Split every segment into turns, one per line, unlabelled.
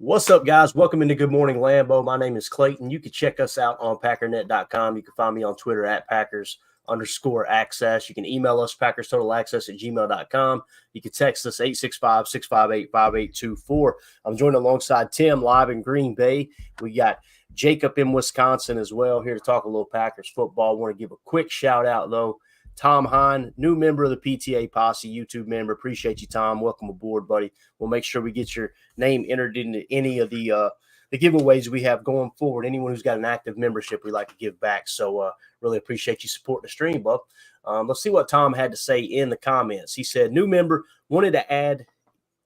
What's up, guys? Welcome into Good Morning Lambeau. My name is Clayton. You can check us out on packernet.com. You can find me on Twitter at Packers_access. You can email us, PackersTotalAccess@gmail.com. You can text us 865-658-5824. I'm joined alongside Tim live in Green Bay. We got Jacob in Wisconsin as well, here to talk a little Packers football. I want to give a quick shout out, though. Tom Hine, new member of the PTA Posse, YouTube member. Appreciate you, Tom. Welcome aboard, buddy. We'll make sure we get your name entered into any of the giveaways we have going forward. Anyone who's got an active membership, we like to give back. So really appreciate you supporting the stream, Buck. Let's see what Tom had to say in the comments. He said, new member, wanted to add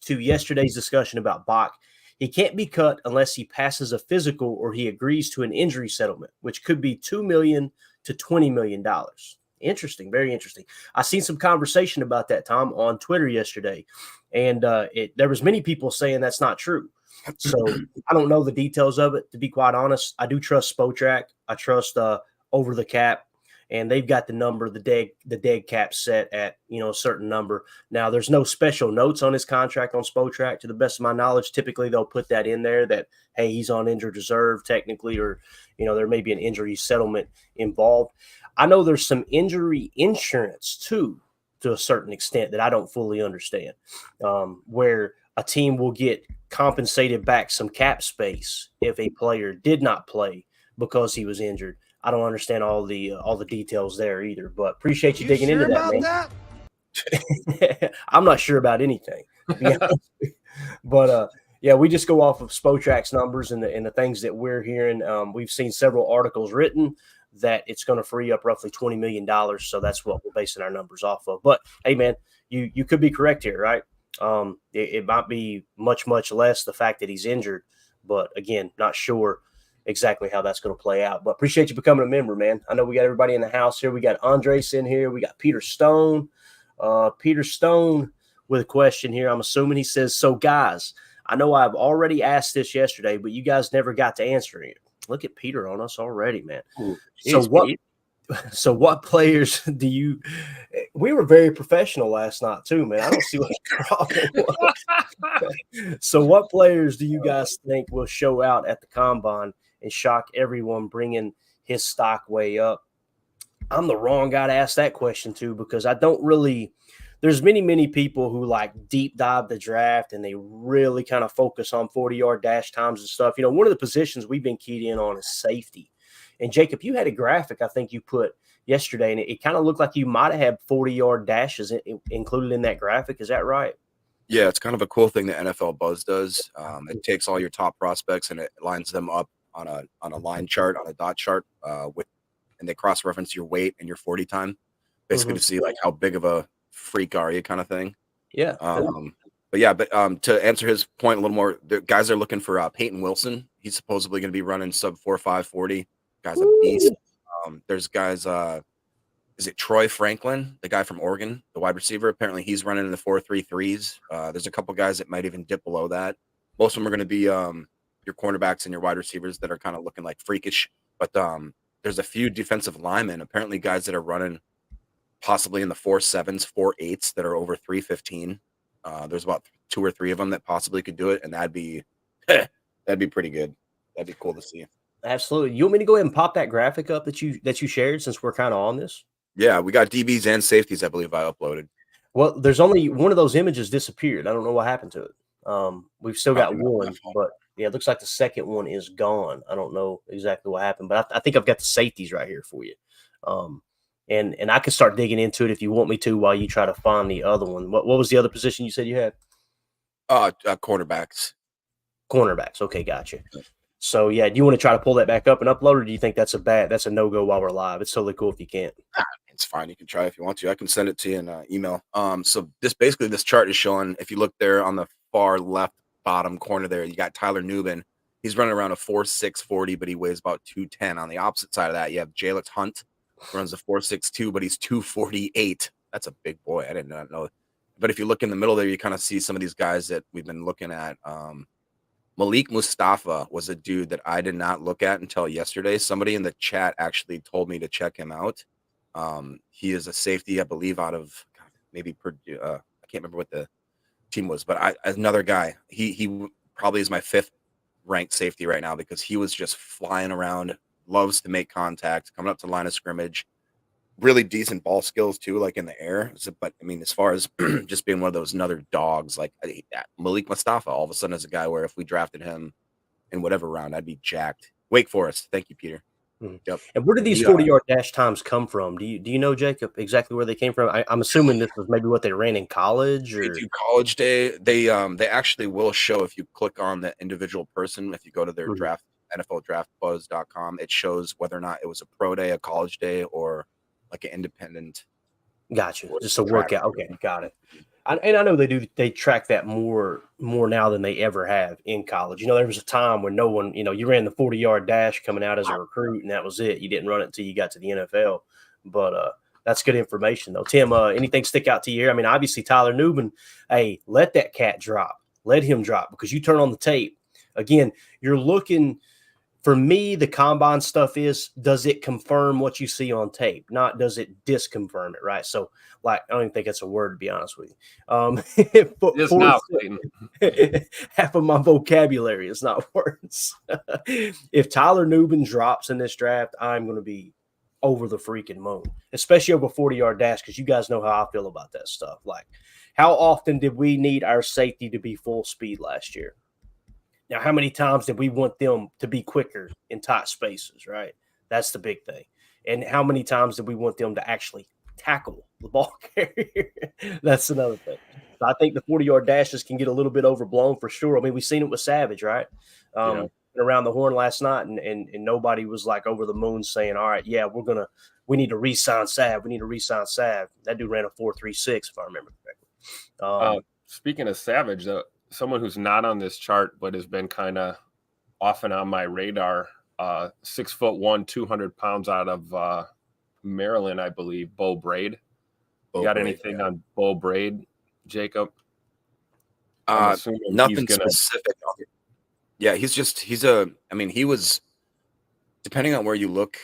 to yesterday's discussion about Bach. He can't be cut unless he passes a physical or he agrees to an injury settlement, which could be $2 million to $20 million. Interesting, very interesting. I seen some conversation about that, Tom, on Twitter yesterday, and there was many people saying that's not true. So I don't know the details of it, to be quite honest. I do trust Spotrac. I trust Over the Cap, and they've got the number, the dead cap set at a certain number. Now, there's no special notes on his contract on Spotrac. To the best of my knowledge, typically they'll put that in there that, hey, he's on injured reserve technically, or there may be an injury settlement involved. I know there's some injury insurance too, to a certain extent, that I don't fully understand, where a team will get compensated back some cap space if a player did not play because he was injured. I don't understand all the details there either, but appreciate you digging into that, man. I'm not sure about anything, but yeah, we just go off of Spotrac's numbers and the things that we're hearing. We've seen several articles written that it's going to free up roughly $20 million. So that's what we're basing our numbers off of. But hey, man, you could be correct here, right? It might be much, much less the fact that he's injured, but again, not sure exactly how that's going to play out. But appreciate you becoming a member, man. I know we got everybody in the house here. We got Andres in here. We got Peter Stone. Peter Stone with a question here. I'm assuming he says, so guys, I know I've already asked this yesterday, but you guys never got to answer it. Look at Peter on us already, man. Ooh, so what players do you – we were very professional last night too, man. I don't see what the problem was. So what players do you guys think will show out at the Combine and shock everyone, bringing his stock way up? I'm the wrong guy to ask that question to, because I don't really – there's many people who like deep dive the draft and they really kind of focus on 40-yard dash times and stuff. One of the positions we've been keyed in on is safety. And Jacob, you had a graphic I think you put yesterday, and it kind of looked like you might have had 40-yard dashes included in that graphic. Is that right?
Yeah, it's kind of a cool thing that NFL Buzz does. It takes all your top prospects and it lines them up on a line chart, on a dot chart, and they cross-reference your weight and your 40 time, basically to see like how big of a freak are you kind of thing.
Yeah.
But to answer his point a little more, the guys are looking for Peyton Wilson. He's supposedly going to be running sub 4.5 40. Guy's a beast. There's guys, is it Troy Franklin, the guy from Oregon, the wide receiver? Apparently he's running in the 4.33s. There's a couple guys that might even dip below that. Most of them are going to be your cornerbacks and your wide receivers that are kind of looking like freakish. But there's a few defensive linemen, apparently guys that are running possibly in the 4.7s, 4.8s that are over 315. There's about 2 or 3 of them that possibly could do it, and that'd be pretty good. That'd be cool to see.
Absolutely. You want me to go ahead and pop that graphic up that you shared, since we're kind of on this?
Yeah, we got DBs and safeties, I believe I uploaded.
Well, there's only one of those images disappeared. I don't know what happened to it. We've still got one, but yeah, it looks like the second one is gone. I don't know exactly what happened, but I think I've got the safeties right here for you. And I can start digging into it if you want me to while you try to find the other one. What was the other position you said you had?
Cornerbacks.
Cornerbacks. Okay, gotcha. So yeah, do you want to try to pull that back up and upload, or do you think that's a no-go while we're live? It's totally cool if you can't.
It's fine. You can try if you want to. I can send it to you in email. So this chart is showing, if you look there on the far left bottom corner there, you got Tyler Nubin. He's running around a 4.6 40, but he weighs about 210. On the opposite side of that, you have Jalix Hunt. Runs a 4.62, but he's 248. That's a big boy. I did not know. But if you look in the middle there, you kind of see some of these guys that we've been looking at. Malik Mustafa was a dude that I did not look at until yesterday. Somebody in the chat actually told me to check him out. He is a safety, I believe, out of maybe Purdue. I can't remember what the team was, but another guy. He probably is my 5th ranked safety right now because he was just flying around, loves to make contact, coming up to the line of scrimmage, really decent ball skills too, like in the air. But I mean, as far as just being one of those another dogs, like Malik Mustafa, all of a sudden is a guy where if we drafted him in whatever round, I'd be jacked. Wake Forest. Thank you, Peter.
Yep. And where did these 40-yard dash times come from? Do you know, Jacob, exactly where they came from? I'm assuming this was maybe what they ran in college. Or
they do college day. They actually will show if you click on the individual person. If you go to their draft NFLDraftBuzz.com, it shows whether or not it was a pro day, a college day, or like an independent.
Gotcha. Just a workout. Okay, got it. And I know they track that more now than they ever have in college. There was a time when no one, you ran the 40-yard dash coming out as a recruit, and that was it. You didn't run it until you got to the NFL. But that's good information, though. Tim, anything stick out to you here? I mean, obviously Tyler Newman, hey, let that cat drop. Let him drop, because you turn on the tape. Again, you're looking – for me, the combine stuff does it confirm what you see on tape? Not does it disconfirm it, right? So, like, I don't even think that's a word, to be honest with you.
Just now, Clayton.
Half of my vocabulary is not words. If Tyler Newman drops in this draft, I'm going to be over the freaking moon, especially over 40-yard dash, because you guys know how I feel about that stuff. Like, how often did we need our safety to be full speed last year? Now, how many times did we want them to be quicker in tight spaces, right? That's the big thing. And how many times did we want them to actually tackle the ball carrier? That's another thing. So I think the 40-yard dashes can get a little bit overblown for sure. I mean, we've seen it with Savage, right? Around the horn last night, and nobody was like over the moon saying, all right, yeah, we need to re-sign Sav. We need to re-sign Sav. That dude ran a 4.36, if I remember correctly.
Speaking of Savage, someone who's not on this chart but has been kind of often on my radar, 6'1", 200 pounds out of Maryland, I believe, Bo Braid. You got anything on Bo Braid, Jacob?
Nothing specific. Yeah, he was, depending on where you look,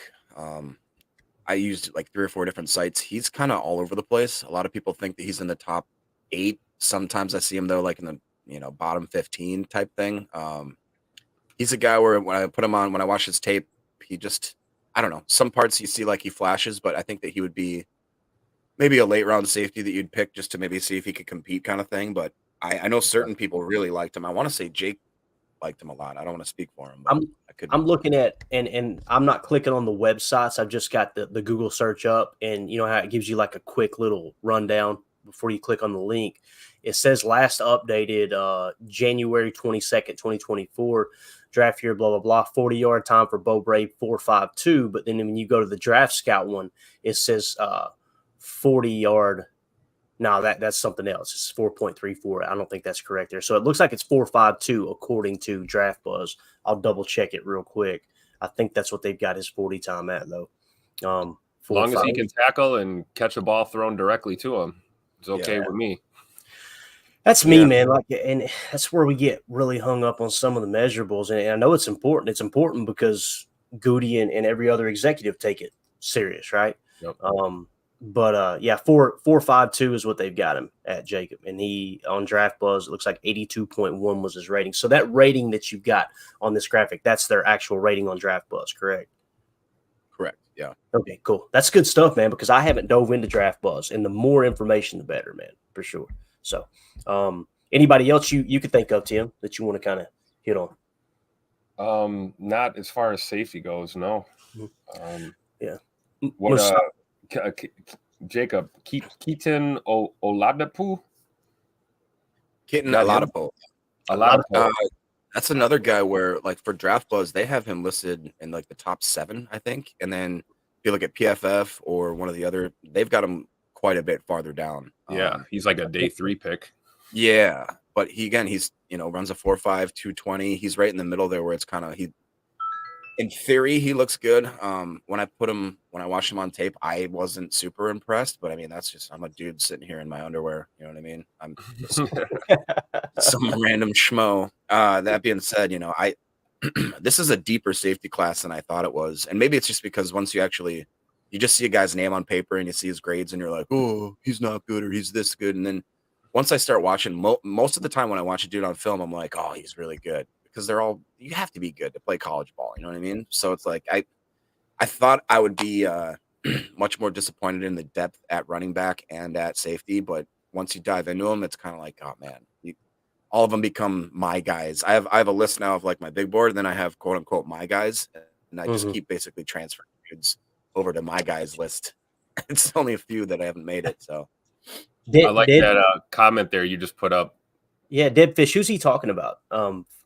I used like 3 or 4 different sites. He's kind of all over the place. A lot of people think that he's in the top 8. Sometimes I see him though, like in the bottom 15 type thing. He's a guy where when I watch his tape, he just, I don't know, some parts you see like he flashes, but I think that he would be maybe a late round safety that you'd pick just to maybe see if he could compete kind of thing. But I know certain people really liked him. I want to say Jake liked him a lot. I don't want to speak for him. But I'm looking at, and I'm not clicking on the websites. I've just got the Google search up, and you know how it gives you like a quick little rundown before you click on the link. It says last updated January 22nd, 2024, draft year, blah, blah, blah, 40-yard time for Bo Braid, 4.52. But then when you go to the Draft Scout one, it says 40-yard. No, that's something else. It's 4.34. I don't think that's correct there. So it looks like it's 4.52 according to Draft Buzz. I'll double check it real quick. I think that's what they've got his 40 time at, though.
As long as he can tackle and catch a ball thrown directly to him, it's okay with me.
That's me, man. Like, and that's where we get really hung up on some of the measurables. And I know it's important. It's important because Goody and every other executive take it serious, right?
Yep.
But 4.52 is what they've got him at, Jacob. And he on Draft Buzz, it looks like 82.1 was his rating. So that rating that you've got on this graphic, that's their actual rating on Draft Buzz, correct?
Correct. Yeah.
Okay, cool. That's good stuff, man, because I haven't dove into Draft Buzz, and the more information, the better, man, for sure. So, anybody else you could think of, Tim, that you want to kind of hit on?
Not as far as safety goes, no.
Yeah.
What Jacob Keaton Oladapo?
Keaton Oladapo. That's another guy where, like, for Draft Buzz, they have him listed in like the top 7, I think. And then if you look at PFF or one of the other, they've got him quite a bit farther down.
Yeah, he's like a day 3 pick.
Yeah, but he's runs a 4.5, 220. He's right in the middle there where it's kind of in theory he looks good. When I watched him on tape, I wasn't super impressed, but I mean that's just, I'm a dude sitting here in my underwear, you know what I mean? I'm some random schmo. That being said, this is a deeper safety class than I thought it was. And maybe it's just because once you just see a guy's name on paper and you see his grades and you're like, oh, he's not good or he's this good. And then once I start watching, most of the time when I watch a dude on film, I'm like, oh, he's really good. because you have to be good to play college ball. You know what I mean? So it's like I thought I would be much more disappointed in the depth at running back and at safety, but once you dive into them, it's kind of like, oh man, all of them become my guys. I have a list now of like my big board, and then I have quote unquote my guys, and I just keep basically transferring dudes over to my guys list. It's only a few that I haven't made it. So
I like that comment there you just put up.
Yeah, Debfish. Who's he talking about?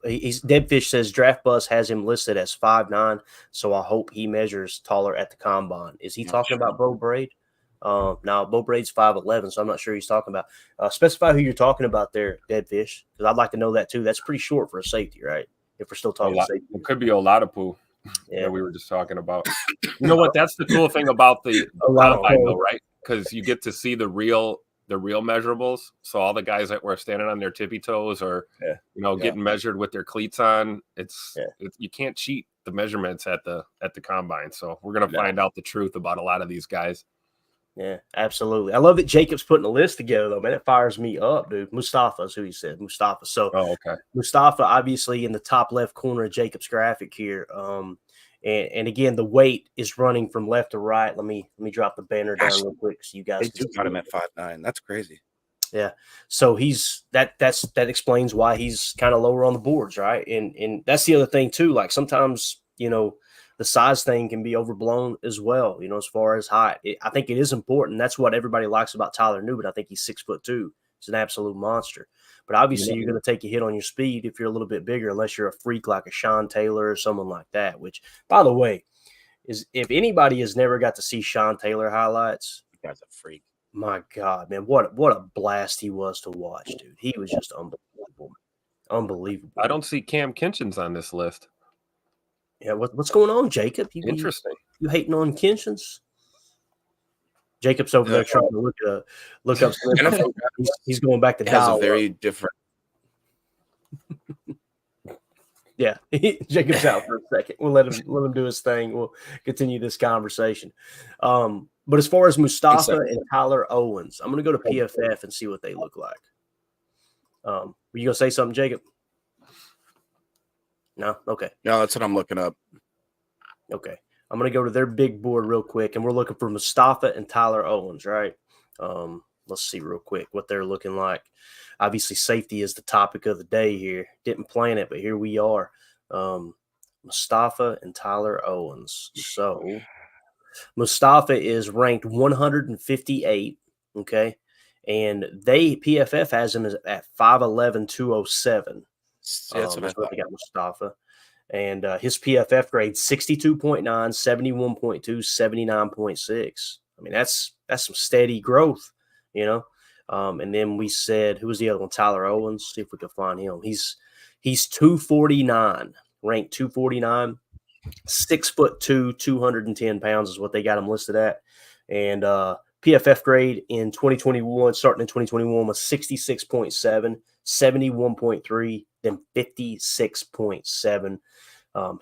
He's Debfish says Draft Bus has him listed as 5'9", so I hope he measures taller at the combine. Is he talking about Bo Braid? No, Bo Braid's 5'11", so I'm not sure he's talking about. Specify who you're talking about there, Debfish, because I'd like to know that too. That's pretty short for a safety, right? If we're still talking safety,
it could be Oladapu that we were just talking about. You know what? That's the cool thing about the combine, though, right? Because you get to see the real measurables. So all the guys that were standing on their tippy toes or getting measured with their cleats on, it's you can't cheat the measurements at the combine. So we're gonna find out the truth about a lot of these guys.
Yeah, absolutely. I love that Jacob's putting a list together, though, man. It fires me up, dude. Mustafa is who he said. Mustafa. So Mustafa, obviously, in the top left corner of Jacob's graphic here. And again, the weight is running from left to right. Let me drop the banner down real quick so you guys
can got him at 5'9". That's crazy.
Yeah. So he's that explains why he's kind of lower on the boards, right? And that's the other thing too. Like sometimes, the size thing can be overblown as well, as far as height. I think it is important. That's what everybody likes about Tyler Newman. I think he's 6'2". He's an absolute monster. But obviously, you're going to take a hit on your speed if you're a little bit bigger, unless you're a freak like a Sean Taylor or someone like that, which, by the way, is if anybody has never got to see Sean Taylor highlights.
You guy's a freak.
My God, man, what a blast he was to watch, dude. He was just unbelievable. Unbelievable.
I don't see Cam Kinchins on this list.
Yeah, what's going on, Jacob?
Interesting.
You hating on Kinchins? Jacob's over there trying to look up. He's going back to dial.
Has a very different.
Yeah, Jacob's out for a second. We'll let him do his thing. We'll continue this conversation. But as far as Mustafa and Tyler Owens, I'm going to go to PFF and see what they look like. Were you going to say something, Jacob? No? Okay.
No, that's what I'm looking up.
Okay. I'm going to go to their big board real quick, and we're looking for Mustafa and Tyler Owens, right? Let's see real quick what they're looking like. Obviously, safety is the topic of the day here. Didn't plan it, but here we are. Mustafa and Tyler Owens. So Mustafa is ranked 158, okay? And PFF has him at 5'11", 207. That's what they got Mustafa. And his PFF grade 62.9, 71.2, 79.6. I mean, that's some steady growth, And then we said, who was the other one? Tyler Owens. See if we can find him. He's 249, ranked 249, 6'2", 210 pounds is what they got him listed at. And PFF grade in 2021, starting in 2021, was 66.7, 71.3, then 56.7.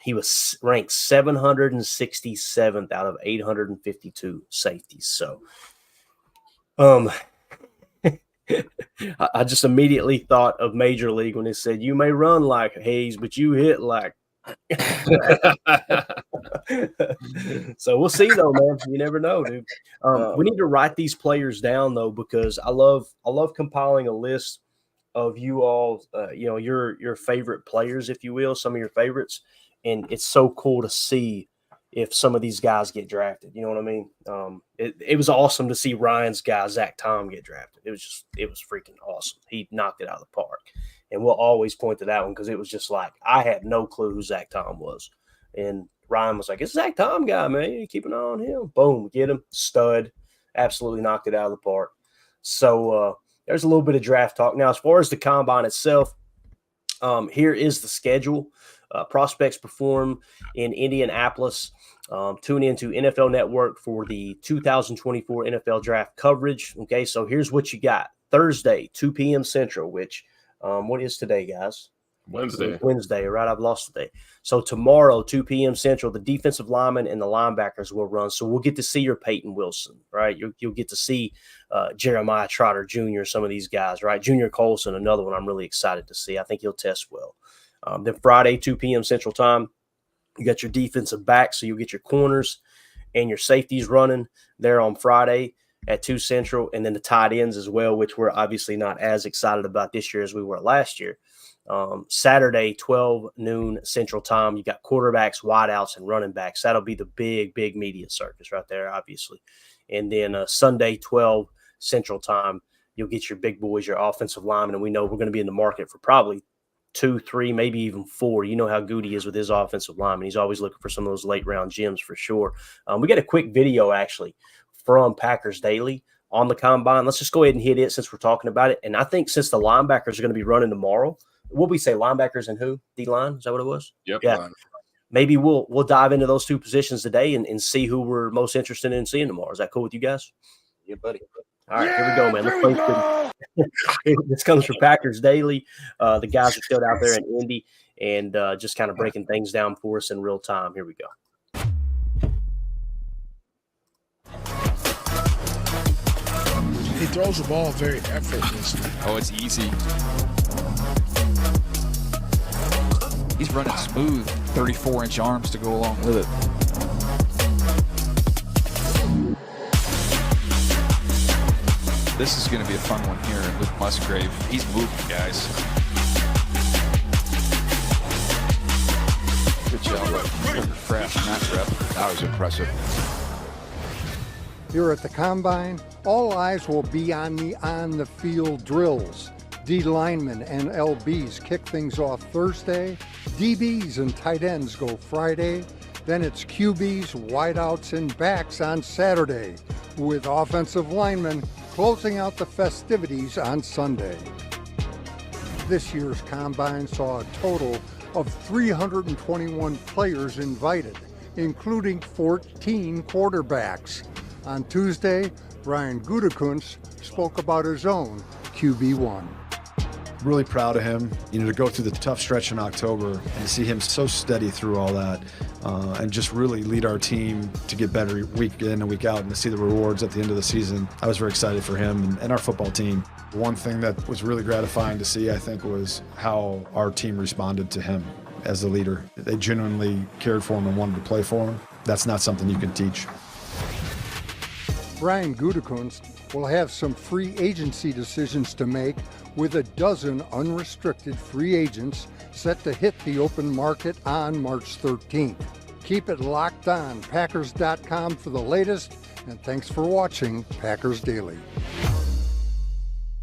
He was ranked 767th out of 852 safeties. So, I just immediately thought of Major League when it said, "You may run like Hayes, but you hit like." So we'll see, though, man. You never know, dude. We need to write these players down, though, because I love compiling a list of you all, your favorite players, if you will, some of your favorites, and it's so cool to see if some of these guys get drafted. You know what I mean? It was awesome to see Ryan's guy Zach Tom get drafted. It was freaking awesome. He knocked it out of the park, and we'll always point to that one because it was just like I had no clue who Zach Tom was, and Ryan was like, "It's Zach Tom guy, man. You keep an eye on him." Boom, get him, stud, absolutely knocked it out of the park. So there's a little bit of draft talk now. As far as the combine itself, here is the schedule. Prospects perform in Indianapolis. Tune in to NFL Network for the 2024 NFL Draft coverage. Okay, so here's what you got. Thursday, 2 p.m. Central, which what is today, guys? Wednesday, right? I've lost the day. So tomorrow, 2 p.m. Central, the defensive linemen and the linebackers will run. So we'll get to see your Peyton Wilson, right? You'll get to see Jeremiah Trotter Jr., some of these guys, right? Junior Colson, another one I'm really excited to see. I think he'll test well. Then Friday, 2 p.m. Central Time, you got your defensive backs, so you'll get your corners and your safeties running there on Friday at 2 Central, and then the tight ends as well, which we're obviously not as excited about this year as we were last year. Saturday, 12 noon Central Time, you got quarterbacks, wideouts, and running backs. That'll be the big media circus right there, obviously. And then Sunday, 12 Central Time, you'll get your big boys, your offensive linemen, and we know we're going to be in the market for probably 2, 3, maybe even 4. You know how good he is with his offensive lineman. He's always looking for some of those late round gems for sure. We got a quick video actually from Packers Daily on the combine. Let's just go ahead and hit it since we're talking about it. And I think since the linebackers are going to be running tomorrow, what we say, linebackers and who? D-line? Is that what it was?
Yep.
Yeah. Maybe we'll dive into those 2 positions today and see who we're most interested in seeing tomorrow. Is that cool with you guys?
Yeah, buddy.
All right, here we go, man. This comes from Packers Daily. The guys are still out there in Indy and just kind of breaking things down for us in real time. Here we go.
He throws the ball very effortlessly.
Oh, it's easy. He's running smooth, 34-inch arms to go along with it. This is going to be a fun one here with Musgrave. He's moving, guys. Good job. Fresh, not rep.
That was impressive.
Here at the Combine, all eyes will be on the on-the-field drills. D linemen and LBs kick things off Thursday. DBs and tight ends go Friday. Then it's QBs, wideouts, and backs on Saturday, with offensive linemen closing out the festivities on Sunday. This year's Combine saw a total of 321 players invited, including 14 quarterbacks. On Tuesday, Brian Gutekunst spoke about his own QB1.
Really proud of him, to go through the tough stretch in October and to see him so steady through all that and just really lead our team to get better week in and week out and to see the rewards at the end of the season. I was very excited for him and our football team. One thing that was really gratifying to see, I think, was how our team responded to him as the leader. They genuinely cared for him and wanted to play for him. That's not something you can teach.
Brian Gutekunst will have some free agency decisions to make, with a dozen unrestricted free agents set to hit the open market on March 13th. Keep it locked on Packers.com for the latest, and thanks for watching Packers Daily.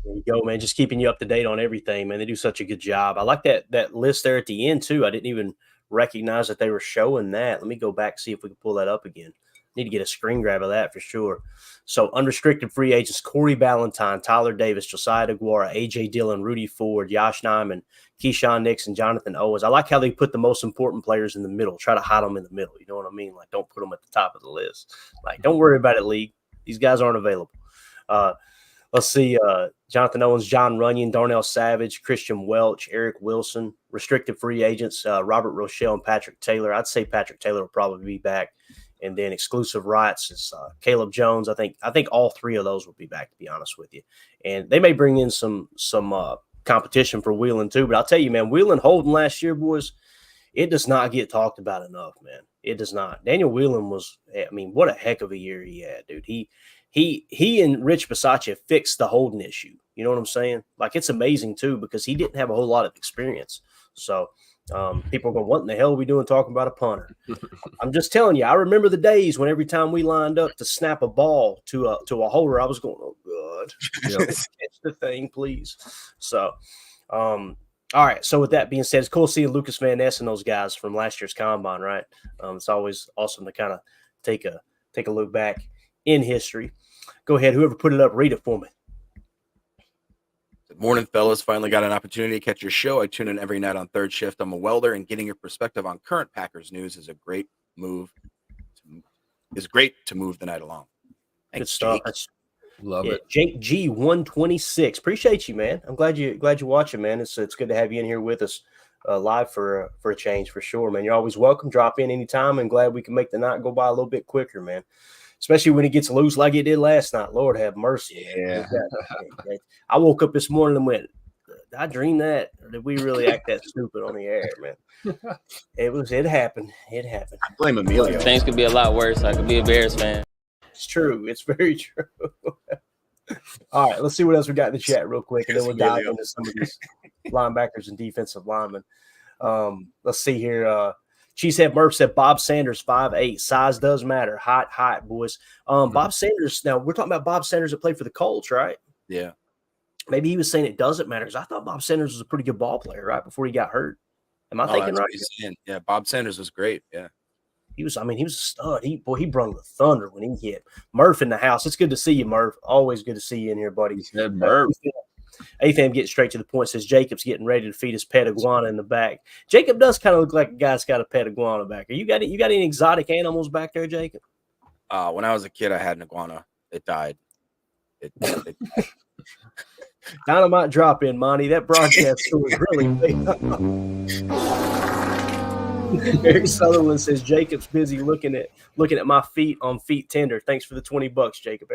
There you go, man. Just keeping you up to date on everything, man. They do such a good job. I like that list there at the end, too. I didn't even recognize that they were showing that. Let me go back and see if we can pull that up again. Need to get a screen grab of that for sure. So unrestricted free agents: Corey Ballantyne, Tyler Davis, Josiah DeGuara, A.J. Dillon, Rudy Ford, Josh Nyman, Keyshawn Nixon, Jonathan Owens. I like how they put the most important players in the middle. Try to hide them in the middle. You know what I mean? Like, don't put them at the top of the list. Like, don't worry about it, league. These guys aren't available. Let's see. Jonathan Owens, John Runyon, Darnell Savage, Christian Welch, Eric Wilson. Restricted free agents: Robert Rochelle and Patrick Taylor. I'd say Patrick Taylor will probably be back. And then exclusive rights is Caleb Jones. I think all 3 of those will be back, to be honest with you. And they may bring in some competition for Wheeling too. But I'll tell you, man, Wheeling holding last year, boys, it does not get talked about enough, man. It does not. Daniel Wheeling was, what a heck of a year he had, dude. He and Rich Bisaccia fixed the holding issue. You know what I'm saying? Like, it's amazing too, because he didn't have a whole lot of experience. So people are going, what in the hell are we doing talking about a punter? I'm just telling you, I remember the days when every time we lined up to snap a ball to a holder, I was going, oh, God, catch the thing, please. So, all right. So with that being said, it's cool seeing Lucas Van Ness and those guys from last year's combine, right? It's always awesome to kind of take a look back in history. Go ahead. Whoever put it up, read it for me.
Good morning, fellas. Finally got an opportunity to catch your show. I tune in every night on third shift. I'm a welder, and getting your perspective on current Packers news is a great move. Is great to move the night along. Thanks,
good stuff.
Love it.
Jake G 126. Appreciate you, man. I'm glad you're watching, man. It's good to have you in here with us live for a change for sure, man. You're always welcome. Drop in anytime, and glad we can make the night go by a little bit quicker, man. Especially when it gets loose like it did last night. Lord have mercy.
Yeah.
I woke up this morning and went, I dreamed that? Or did we really act that stupid on the air, man? It happened. It happened.
I blame Emilio.
Things could be a lot worse. I could be a Bears fan.
It's true. It's very true. All right, let's see what else we got in the chat real quick, and then we'll dive into some of these linebackers and defensive linemen. Let's see here. Cheesehead Murph said Bob Sanders 5'8". Size does matter. Hot, boys. Bob Sanders. Now we're talking about Bob Sanders that played for the Colts, right?
Yeah.
Maybe he was saying it doesn't matter. I thought Bob Sanders was a pretty good ball player, right, before he got hurt. Am I thinking right?
Yeah, Bob Sanders was great. Yeah.
He was a stud. He brung the thunder when he hit. Murph in the house. It's good to see you, Murph. Always good to see you in here, buddy.
He said Murph.
AFAM getting straight to the point, says Jacob's getting ready to feed his pet iguana in the back. Jacob does kind of look like a guy's got a pet iguana back there. You got any exotic animals back there, Jacob?
When I was a kid, I had an iguana. It died. It died.
Dynamite drop in, Monty. That broadcast was really big. Eric Sutherland says Jacob's busy looking at my feet on Feet Tender. Thanks for the $20, Jacob.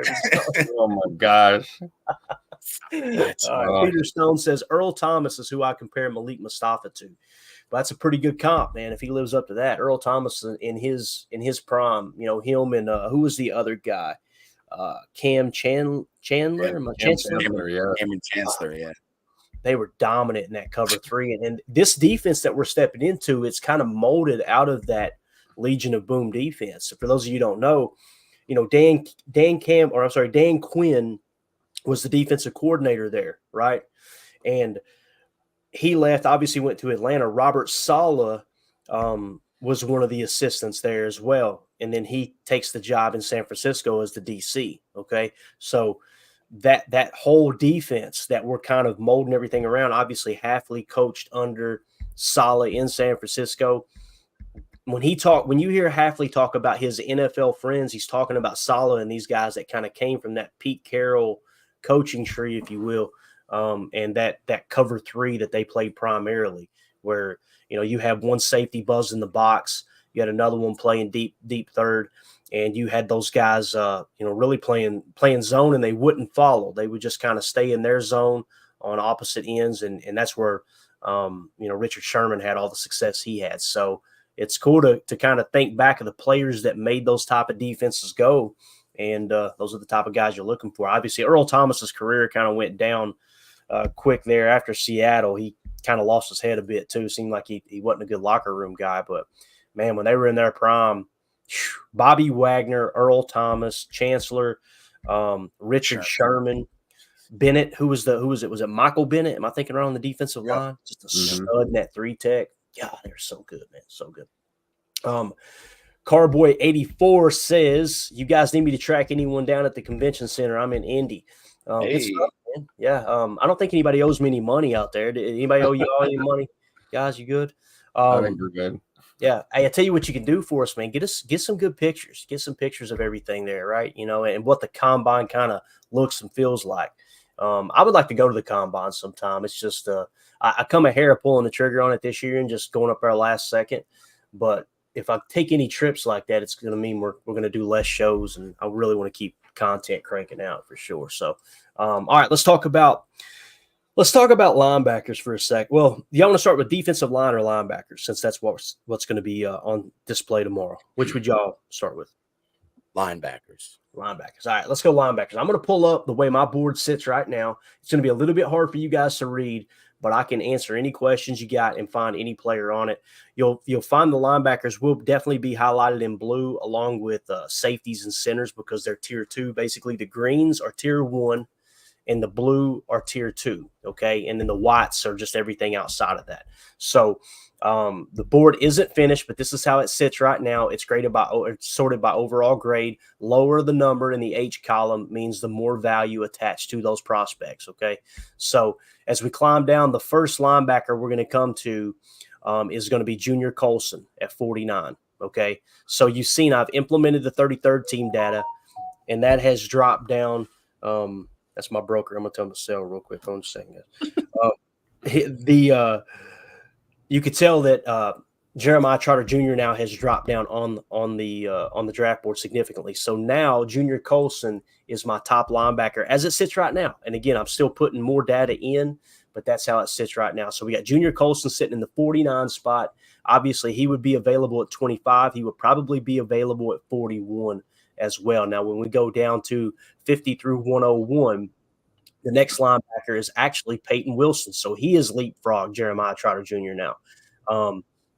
Oh my gosh.
Peter Stone says Earl Thomas is who I compare Malik Mustafa to. But that's a pretty good comp, man. If he lives up to that, Earl Thomas in his prime, him and who was the other guy? Chandler,
yeah. Cameron Chancellor, yeah.
They were dominant in that cover three. And this defense that we're stepping into, it's kind of molded out of that Legion of Boom defense. So for those of you who don't know, Dan Quinn was the defensive coordinator there, right? And he left, obviously went to Atlanta. Robert Saleh was one of the assistants there as well. And then he takes the job in San Francisco as the DC, okay? So that whole defense that we're kind of molding everything around, obviously Hafley coached under Saleh in San Francisco. When you hear Hafley talk about his NFL friends, he's talking about Saleh and these guys that kind of came from that Pete Carroll coaching tree, if you will, and that cover three that they played primarily, where you have one safety buzz in the box, you had another one playing deep third, and you had those guys, really playing zone, and they wouldn't follow. They would just kind of stay in their zone on opposite ends, and that's where Richard Sherman had all the success he had. So it's cool to kind of think back of the players that made those type of defenses go, and those are the type of guys you're looking for. Obviously, Earl Thomas's career kind of went down quick there after Seattle. He kind of lost his head a bit too. Seemed like he wasn't a good locker room guy, but man, when they were in their prime, Bobby Wagner, Earl Thomas, Chancellor, Richard Sherman, Bennett, who was it? Was it Michael Bennett? Am I thinking around the defensive line? Just a stud in that 3-tech. God, they're so good, man. So good. Carboy 84 says, you guys need me to track anyone down at the convention center. I'm in Indy. Good stuff, man. Yeah. I don't think anybody owes me any money out there. Did anybody owe you all any money? Guys, you good?
I think we're good.
Yeah. I tell you what you can do for us, man. Get some good pictures. Get some pictures of everything there, right? And what the combine kind of looks and feels like. I would like to go to the combine sometime. It's just I come a hair of pulling the trigger on it this year and just going up there last second. But if I take any trips like that, it's going to mean we're going to do less shows, and I really want to keep content cranking out for sure. So, all right, let's talk about linebackers for a sec. Well, y'all want to start with defensive line or linebackers, since that's what's going to be on display tomorrow. Which would y'all start with?
Linebackers.
All right, let's go linebackers. I'm going to pull up the way my board sits right now. It's going to be a little bit hard for you guys to read, but I can answer any questions you got and find any player on it. You'll find the linebackers will definitely be highlighted in blue along with safeties and centers because they're tier 2. Basically, the greens are tier 1 and the blue are tier 2, okay? And then the whites are just everything outside of that. So the board isn't finished, but this is how it sits right now. It's sorted by overall grade. Lower the number in the H column means the more value attached to those prospects, okay? So as we climb down, the first linebacker we're going to come to is going to be Junior Colson at 49, okay? So you've seen I've implemented the 33rd team data, and that has dropped down. That's my broker. I'm going to tell him to sell real quick. Hold on a second. You could tell that Jeremiah Trotter Jr. now has dropped down on the draft board significantly. So now Junior Colson is my top linebacker as it sits right now. And again, I'm still putting more data in, but that's how it sits right now. So we got Junior Colson sitting in the 49 spot. Obviously, he would be available at 25. He would probably be available at 41 as well. Now, when we go down to 50 through 101, the next linebacker is actually Peyton Wilson. So he is leapfrog Jeremiah Trotter Jr. now.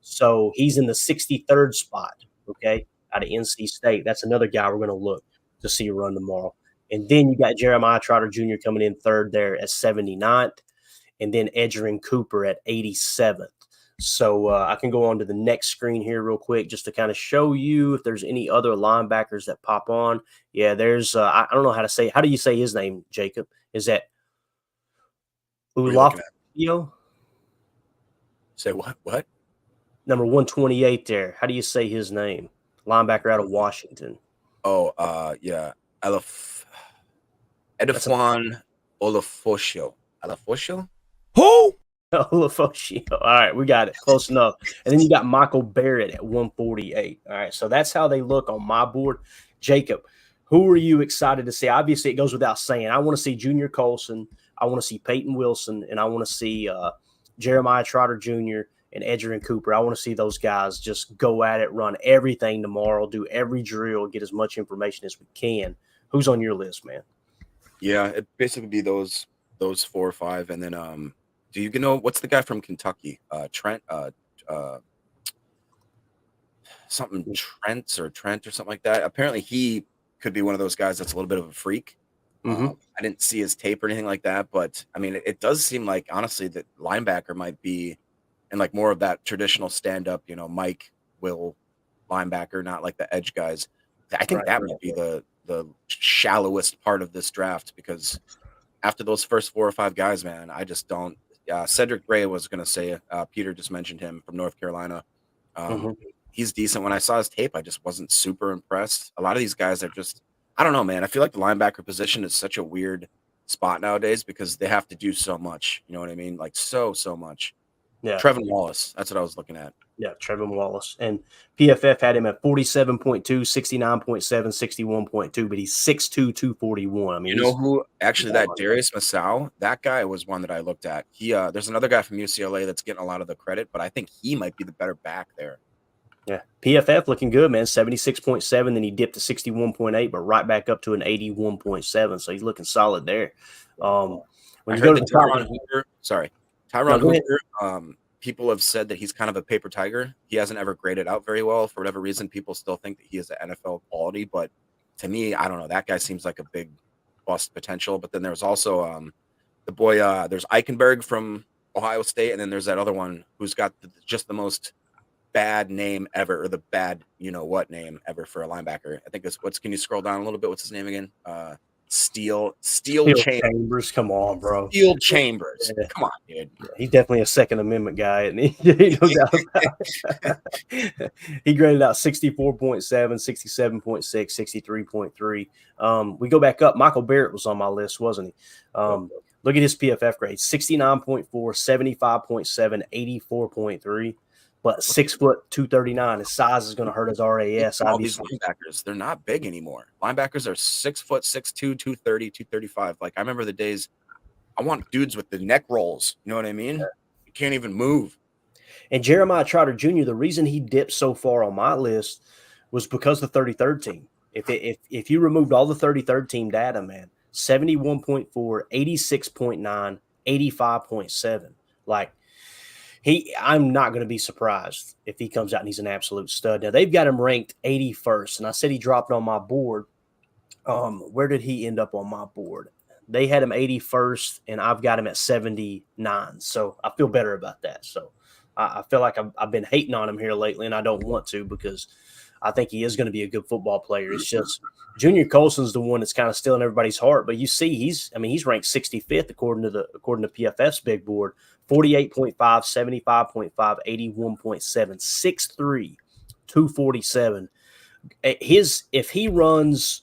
So he's in the 63rd spot, okay, out of NC State. That's another guy we're going to look to see run tomorrow. And then you got Jeremiah Trotter Jr. coming in third there at 79th, and then Edgerrin Cooper at 87th. So I can go on to the next screen here real quick just to kind of show you if there's any other linebackers that pop on. Yeah, there's I don't know how to say. How do you say his name, Jacob? Is that Ulafio?
Say what? What?
Number 128 there. How do you say his name? Linebacker out of Washington.
Oh, yeah. Edifwan Olafosio. Olafosio?
Who? Olafosio. All right, we got it. Close enough. And then you got Michael Barrett at 148. All right, so that's how they look on my board. Jacob, who are you excited to see? Obviously, it goes without saying. I want to see Junior Colson. I want to see Peyton Wilson, and I want to see Jeremiah Trotter Jr. and Edgerrin Cooper. I want to see those guys just go at it, run everything tomorrow, do every drill, get as much information as we can. Who's on your list, man?
Yeah, it basically be those 4 or 5, and then do you know what's the guy from Kentucky? Trent, something Trent or something like that. Apparently, he could be one of those guys that's a little bit of a freak. I didn't see his tape or anything like that, but I mean, it does seem like honestly that linebacker might be in like more of that traditional stand-up, Mike Will linebacker, not like the edge guys. I think that might be the shallowest part of this draft, because after those first 4 or 5 guys, man, I just don't. Cedric Gray was going to say, Peter just mentioned him from North Carolina. He's decent. When I saw his tape, I just wasn't super impressed. A lot of these guys are just, I don't know, man. I feel like the linebacker position is such a weird spot nowadays because they have to do so much. You know what I mean? Like so much.
Yeah.
Trevin Wallace. That's what I was looking at.
Yeah, Trevin Wallace. And PFF had him at 47.2, 69.7, 61.2, but he's 6'2", 241. I mean,
you know who actually that Darius Masau, that guy was one that I looked at. He there's another guy from UCLA that's getting a lot of the credit, but I think he might be the better back there.
Yeah. PFF looking good, man. 76.7, then he dipped to 61.8, but right back up to an 81.7. So he's looking solid there. When you go to
Tyron Hooper, Tyron Hooper, people have said that he's kind of a paper tiger. He hasn't ever graded out very well. For whatever reason, people still think that he is an NFL quality. But to me, I don't know. That guy seems like a big bust potential. But then there's also the boy, there's Eichenberg from Ohio State. And then there's that other one who's got just the most bad name ever, or the bad, name ever for a linebacker. I think can you scroll down a little bit? What's his name again? Steel
Chambers. Come on, bro.
Steel Chambers. Yeah. Come on, dude.
Yeah, he's definitely a Second Amendment guy, and he no doubt about it. He graded out 64.7, 67.6, 63.3. We go back up. Michael Barrett was on my list, wasn't he? Look at his PFF grade: 69.4, 75.7, 84.3. But 6 foot 239, his size is going to hurt his RAS.
All these linebackers, they're not big anymore. Linebackers are 6 foot 6'2", 230, 235. Like I remember the days. I want dudes with the neck rolls. You know what I mean? Yeah. You can't even move.
And Jeremiah Trotter Jr., the reason he dipped so far on my list was because the 33rd team. If you removed all the 33rd team data, man, 71.4, 86.9, 85.7, like. I'm not going to be surprised if he comes out and he's an absolute stud. Now, they've got him ranked 81st, and I said he dropped on my board. Where did he end up on my board? They had him 81st, and I've got him at 79. So I feel better about that. So I feel like I've been hating on him here lately, and I don't want to, because I think he is going to be a good football player. It's just Junior Colson's the one that's kind of still in everybody's heart. But you see, he's ranked 65th according to PFF's big board. 48.5, 75.5, 81.7, 6'3", 247. If he runs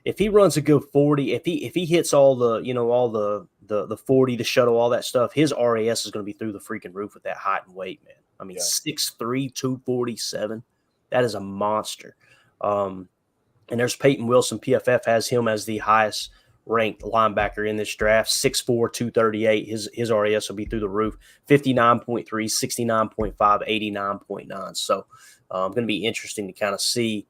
a good 40, if he hits all the 40, the shuttle, all that stuff, his RAS is going to be through the freaking roof with that height and weight, man. I mean, 6'3", 247. That is a monster. And there's Peyton Wilson. PFF has him as the highest ranked linebacker in this draft. 6'4", 238. His RAS will be through the roof. 59.3, 69.5, 89.9. So going to be interesting to kind of see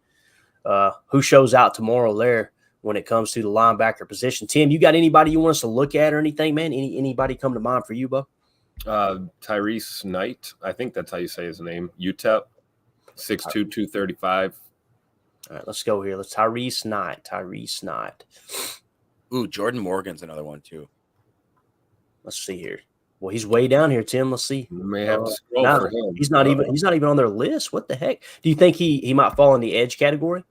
who shows out tomorrow there when it comes to the linebacker position. Tim, you got anybody you want us to look at or anything, man? Anybody come to mind for you, Bo?
Tyrese Knight, I think that's how you say his name. UTEP, 6'2", 235.
All right, let's go here. Let's Tyrese Knight.
Ooh, Jordan Morgan's another one too.
Let's see here. Well, he's way down here, Tim. Let's see.
You may have to scroll for him.
He's not even on their list. What the heck? Do you think he might fall in the edge category?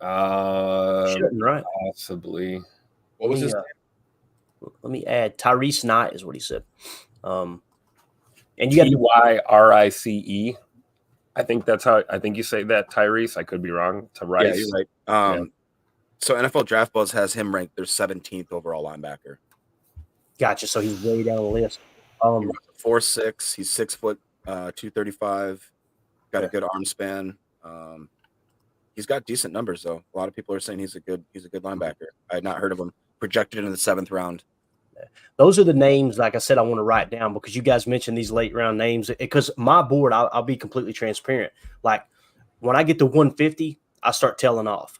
Shouldn't, right?
Possibly.
What was his name?
Let me add Tyrese Knight is what he said. And you got
Tyrice. I think you say that, Tyrese. I could be wrong. Tyrese.
Yeah, you're right. So NFL Draft Buzz has him ranked their 17th overall linebacker.
Gotcha. So he's way down the list.
4'6". He's 6 foot 235. Got a good arm span. He's got decent numbers though. A lot of people are saying he's a good linebacker. I had not heard of him. Projected in the 7th round.
Those are the names, like I said, I want to write down because you guys mentioned these late round names. Because my board, I'll be completely transparent. Like when I get to 150, I start tailing off.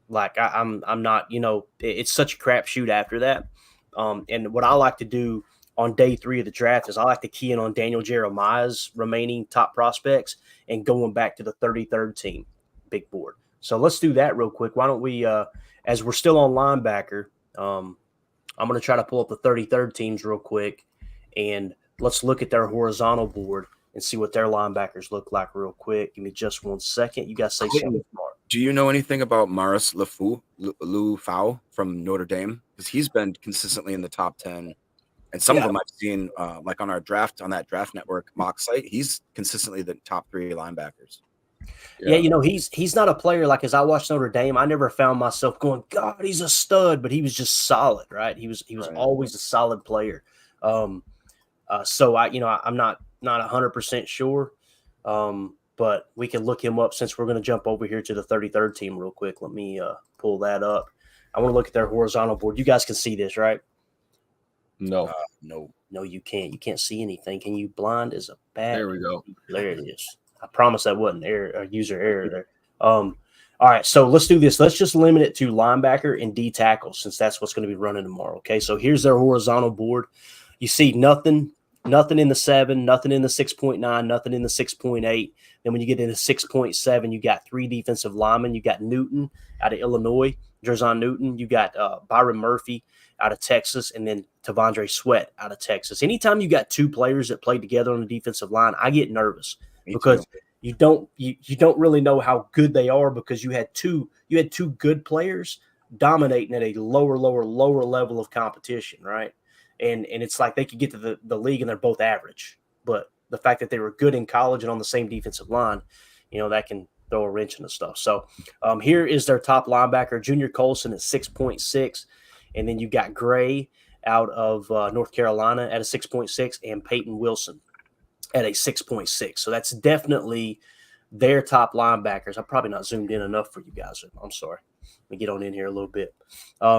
Like I'm not, it's such a crapshoot after that. And what I like to do on day 3 of the draft is I like to key in on Daniel Jeremiah's remaining top prospects and going back to the 33rd team, big board. So let's do that real quick. Why don't we, as we're still on linebacker, I'm going to try to pull up the 33rd teams real quick, and let's look at their horizontal board and see what their linebackers look like real quick. Give me just 1 second. You guys say something smart.
Do you know anything about Maris Lufau from Notre Dame? Because he's been consistently in the top 10. And some of them I've seen, like on that draft network mock site, he's consistently the top 3 linebackers.
Yeah, he's not a player like as I watched Notre Dame, I never found myself going, God, he's a stud, but he was just solid, right? He was always a solid player. So I'm not 100% sure. But we can look him up since we're going to jump over here to the 33rd team real quick. Let me pull that up. I want to look at their horizontal board. You guys can see this, right?
No.
No, you can't. You can't see anything. Can you? Blind as a bat.
There we go.
There it is. I promise that wasn't user error there. All right, so let's do this. Let's just limit it to linebacker and D tackle since that's what's going to be running tomorrow. Okay, so here's their horizontal board. You see nothing in the 7, nothing in the 6.9, nothing in the 6.8. Then when you get into 6.7, you got 3 defensive linemen. You got Newton out of Illinois, Jerzon Newton. You got Byron Murphy out of Texas, and then Tavondre Sweat out of Texas. Anytime you got 2 players that play together on the defensive line, I get nervous because you don't really know how good they are because you had two good players dominating at a lower level of competition, right? And it's like they could get to the league and they're both average. But the fact that they were good in college and on the same defensive line, that can throw a wrench into stuff. So here is their top linebacker, Junior Colson at 6.6. And then you got Gray out of North Carolina at a 6.6 and Peyton Wilson at a 6.6. So that's definitely their top linebackers. I'm probably not zoomed in enough for you guys. I'm sorry. Let me get on in here a little bit.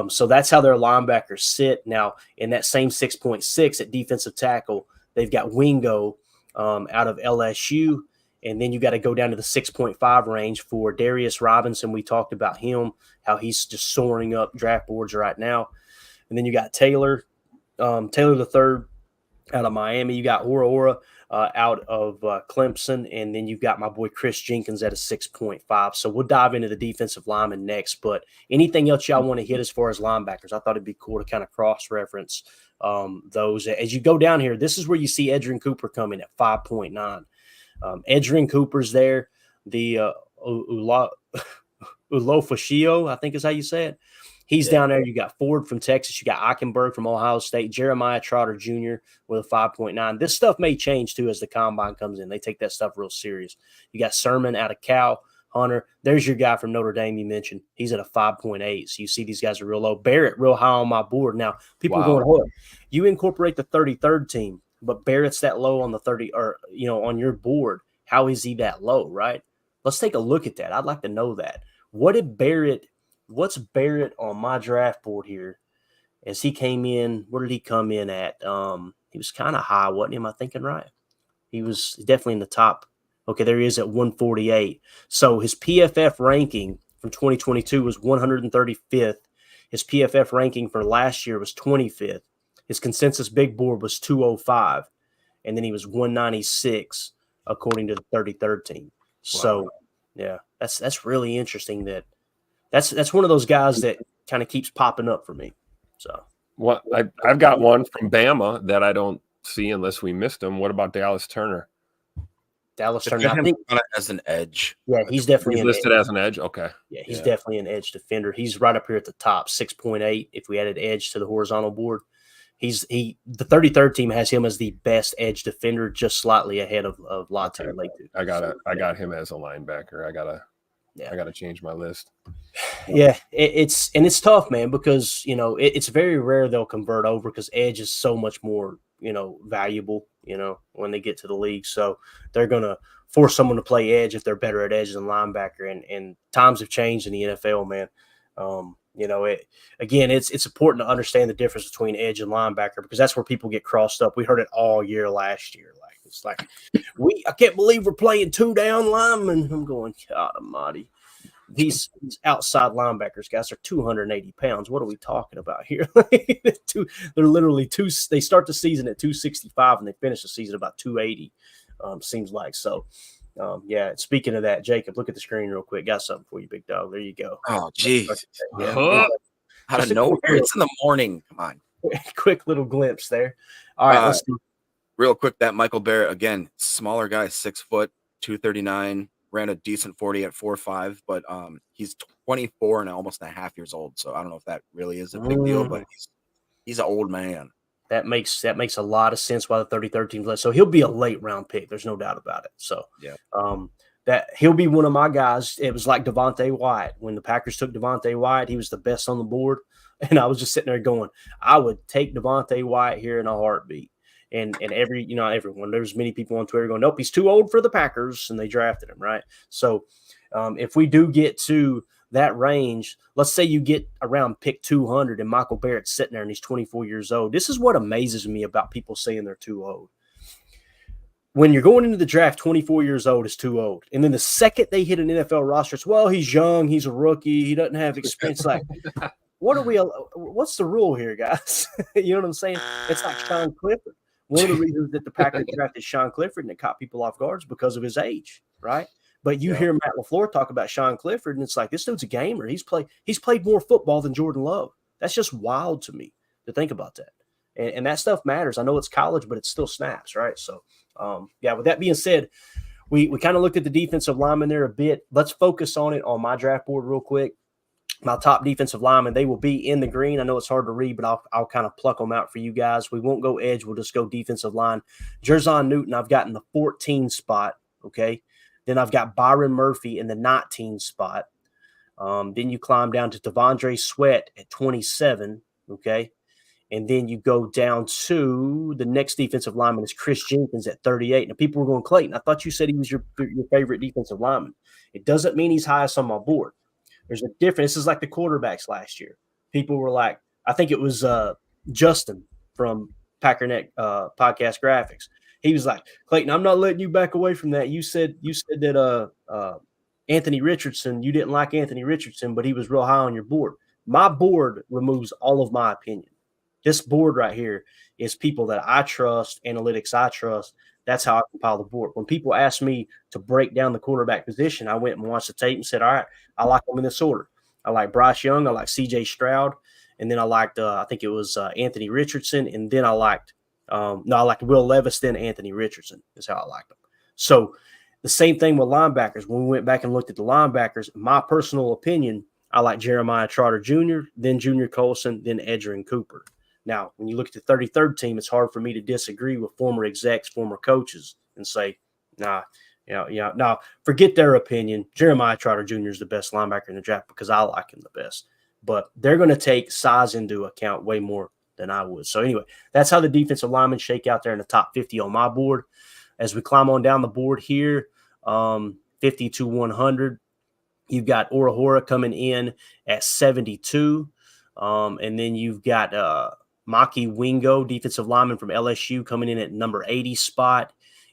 So that's how their linebackers sit. Now, in that same 6.6 at defensive tackle, they've got Wingo out of LSU. And then you got to go down to the 6.5 range for Darius Robinson. We talked about him, how he's just soaring up draft boards right now. And then you got Taylor the third out of Miami. You got Ora out of Clemson. And then you've got my boy Chris Jenkins at a 6.5. So we'll dive into the defensive lineman next. But anything else y'all want to hit as far as linebackers? I thought it'd be cool to kind of cross-reference those. As you go down here, this is where you see Edgerrin Cooper coming at 5.9. Edgerrin Cooper's there. The Ulofashio, I think is how you say it. He's down there. You got Ford from Texas. You got Eichenberg from Ohio State. Jeremiah Trotter Jr. with a 5.9. This stuff may change, too, as the combine comes in. They take that stuff real serious. You got Sermon out of Cal. Hunter. There's your guy from Notre Dame you mentioned. He's at a 5.8. So you see these guys are real low. Barrett real high on my board. Now, people are going, hold up. You incorporate the 33rd team, but Barrett's that low on the 30 or, on your board. How is he that low, right? Let's take a look at that. I'd like to know that. What did Barrett what's Barrett on my draft board here? As he came in, where did he come in at? He was kind of high, wasn't he? Am I thinking right? He was definitely in the top. Okay, there he is at 148. So his PFF ranking from 2022 was 135th. His PFF ranking for last year was 25th. His consensus big board was 205. And then he was 196 according to the 33rd team. So, wow. Yeah, that's really interesting. That's one of those guys that kind of keeps popping up for me. So,
well, I've got one from Bama that I don't see unless we missed him. What about Dallas Turner?
Dallas Turner, I think,
as an edge.
Yeah, he's definitely
listed as an edge. Okay.
Yeah, he's definitely an edge defender. He's right up here at the top, 6.8. If we added edge to the horizontal board, the 33rd team has him as the best edge defender, just slightly ahead of Latte.
I got him as a linebacker. I gotta change my list.
Yeah, it's tough, man, because it's very rare they'll convert over because edge is so much more valuable when they get to the league. So they're gonna force someone to play edge if they're better at edge than linebacker. And times have changed in the NFL, man. It's important to understand the difference between edge and linebacker because that's where people get crossed up. We heard it all year last year. It's like I can't believe we're playing 2 down linemen. I'm going, God Almighty. These outside linebackers, guys, are 280 pounds. What are we talking about here? They're literally they start the season at 265 and they finish the season about 280. Seems like so. Speaking of that, Jacob, look at the screen real quick. Got something for you, big dog. There you go.
Oh, geez. Out of nowhere. It's in the morning. Come on.
Quick little glimpse there. All right, let's do.
Real quick, that Michael Barrett, again, smaller guy, 6 foot, 239, ran a decent 40 at 4.5, but he's 24 and almost a half years old. So I don't know if that really is a big deal, but he's an old man.
That makes a lot of sense why the 33rd team's left. So he'll be a late round pick. There's no doubt about it. So that he'll be one of my guys. It was like Devontae Wyatt. When the Packers took Devontae Wyatt, he was the best on the board. And I was just sitting there going, I would take Devontae Wyatt here in a heartbeat. And everyone, there's many people on Twitter going, nope, he's too old for the Packers, and they drafted him, right? So if we do get to that range, let's say you get around pick 200 and Michael Barrett's sitting there and he's 24 years old. This is what amazes me about people saying they're too old. When you're going into the draft, 24 years old is too old. And then the second they hit an NFL roster, it's, well, he's young, he's a rookie, he doesn't have experience. Like, what's the rule here, guys? You know what I'm saying? It's like Sean Clifford. One of the reasons that the Packers drafted Sean Clifford and it caught people off guard is because of his age, right? But you hear Matt LaFleur talk about Sean Clifford, and it's like, this dude's a gamer. He's played more football than Jordan Love. That's just wild to me to think about that. And that stuff matters. I know it's college, but it still snaps, right? So, with that being said, we kind of looked at the defensive lineman there a bit. Let's focus on it on my draft board real quick. My top defensive linemen, they will be in the green. I know it's hard to read, but I'll kind of pluck them out for you guys. We won't go edge. We'll just go defensive line. Jerzon Newton, I've got in the 14 spot, okay? Then I've got Byron Murphy in the 19 spot. Then you climb down to Devondre Sweat at 27, okay? And then you go down to the next defensive lineman is Chris Jenkins at 38. Now, people were going, Clayton, I thought you said he was your favorite defensive lineman. It doesn't mean he's highest on my board. There's a difference. This is like the quarterbacks last year. People were like, I think it was Justin from Packernet Podcast Graphics. He was like, Clayton, I'm not letting you back away from that. You said that Anthony Richardson, you didn't like Anthony Richardson, but he was real high on your board. My board removes all of my opinion. This board right here is people that I trust, analytics I trust. That's how I compile the board. When people ask me to break down the quarterback position, I went and watched the tape and said, all right, I like them in this order. I like Bryce Young. I like C.J. Stroud. And then I liked, I think it was Anthony Richardson. And then I liked Will Levis, then Anthony Richardson is how I liked them. So the same thing with linebackers. When we went back and looked at the linebackers, my personal opinion, I like Jeremiah Trotter Jr., then Junior Colson, then Edgerrin Cooper. Now, when you look at the 33rd team, it's hard for me to disagree with former execs, former coaches, and say, forget their opinion. Jeremiah Trotter Jr. is the best linebacker in the draft because I like him the best. But they're going to take size into account way more than I would. So anyway, that's how the defensive linemen shake out there in the top 50 on my board. As we climb on down the board here, 50 to 100, You've got Orahora coming in at 72. And then you've got Maki Wingo, defensive lineman from LSU, coming in at number 80 spot.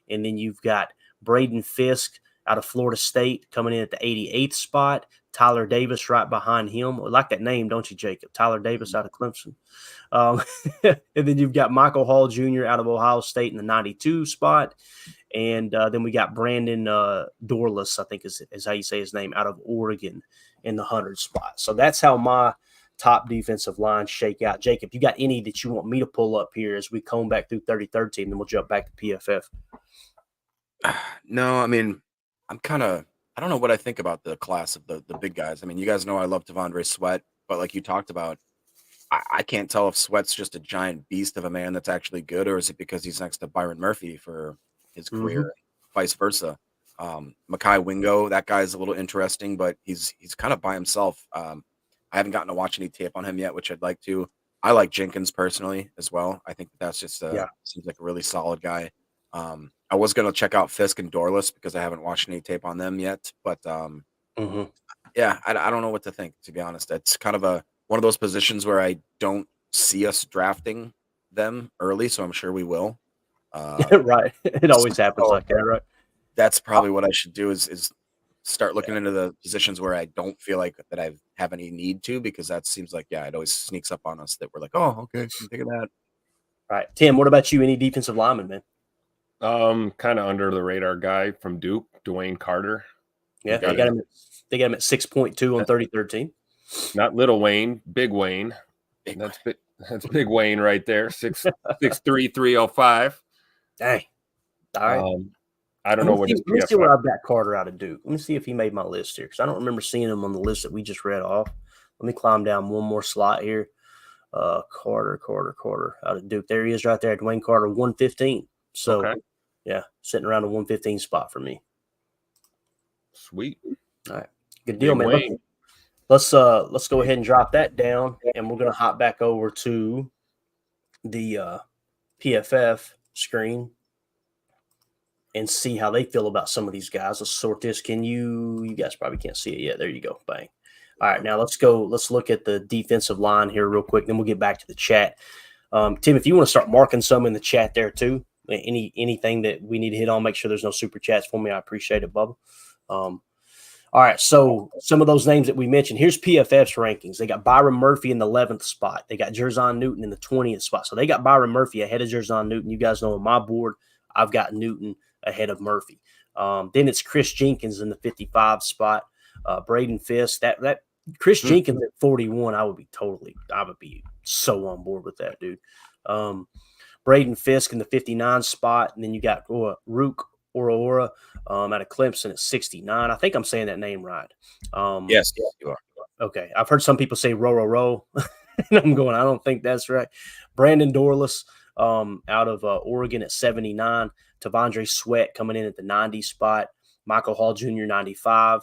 And then you've got Braden Fisk out of Florida State coming in at the 88th spot. Tyler Davis right behind him. I like that name, don't you, Jacob? Tyler Davis out of Clemson. And then you've got Michael Hall Jr. out of Ohio State in the 92 spot. And then we got Brandon Dorless, I think is how you say his name, out of Oregon in the 100 spot. So that's how my top defensive line shake out. Jacob, you got any that you want me to pull up here as we comb back through 30-13, then we'll jump back to PFF?
No, I mean, I don't know what I think about the class of the big guys. I mean, you guys know I love Devondre Sweat, but like you talked about, I can't tell if Sweat's just a giant beast of a man that's actually good, or is it because he's next to Byron Murphy for his career, vice versa. Mekhi Wingo, that guy's a little interesting, but he's kind of by himself. I haven't gotten to watch any tape on him yet, which I'd like to. I like Jenkins personally as well. I think that's just seems like a really solid guy. I was going to check out Fisk and Dorless because I haven't watched any tape on them yet, but yeah, I don't know what to think, to be honest. It's kind of one of those positions where I don't see us drafting them early, so I'm sure we will.
Right. It always happens like that, right?
That's probably what I should do is start looking into the positions where I don't feel like that I have any need to, because that seems like, it always sneaks up on us that we're like, oh, okay, think of that.
All right. Tim, what about you? Any defensive lineman, man?
Kind of under the radar guy from Duke, Dwayne Carter.
Yeah, they got him at 6.2 on 30-13.
Not little Wayne, big Wayne. That's big Wayne right there. 6'3", 305.
Dang. All right.
I don't know what his
let me see what I've got Carter out of Duke. Let me see if he made my list here, because I don't remember seeing him on the list that we just read off. Let me climb down one more slot here. Carter out of Duke. There he is right there. Dwayne Carter, 115. So, yeah, sitting around the 115 spot for me.
Sweet.
All right. Good deal, man. Let's go ahead and drop that down, and we're going to hop back over to the PFF screen and see how they feel about some of these guys. Let's sort this. You guys probably can't see it yet. There you go. Bang. All right, now let's go. Let's look at the defensive line here real quick. Then we'll get back to the chat. Tim, if you want to start marking some in the chat there too, anything that we need to hit on, make sure there's no super chats for me. I appreciate it, Bubba. All right, so some of those names that we mentioned, here's PFF's rankings. They got Byron Murphy in the 11th spot. They got Jerzon Newton in the 20th spot. So they got Byron Murphy ahead of Jerzon Newton. You guys know on my board, I've got Newton ahead of Murphy. Then it's Chris Jenkins in the 55 spot. Braden Fisk. That Chris Jenkins at 41, I would be so on board with that, dude. Braden Fisk in the 59 spot, and then you got Rook Orahora out of Clemson at 69. I think I'm saying that name right.
Yes, you are.
Okay. I've heard some people say row. And I'm going, I don't think that's right. Brandon Dorless out of Oregon at 79. Devondre Sweat coming in at the 90 spot. Michael Hall Jr., 95.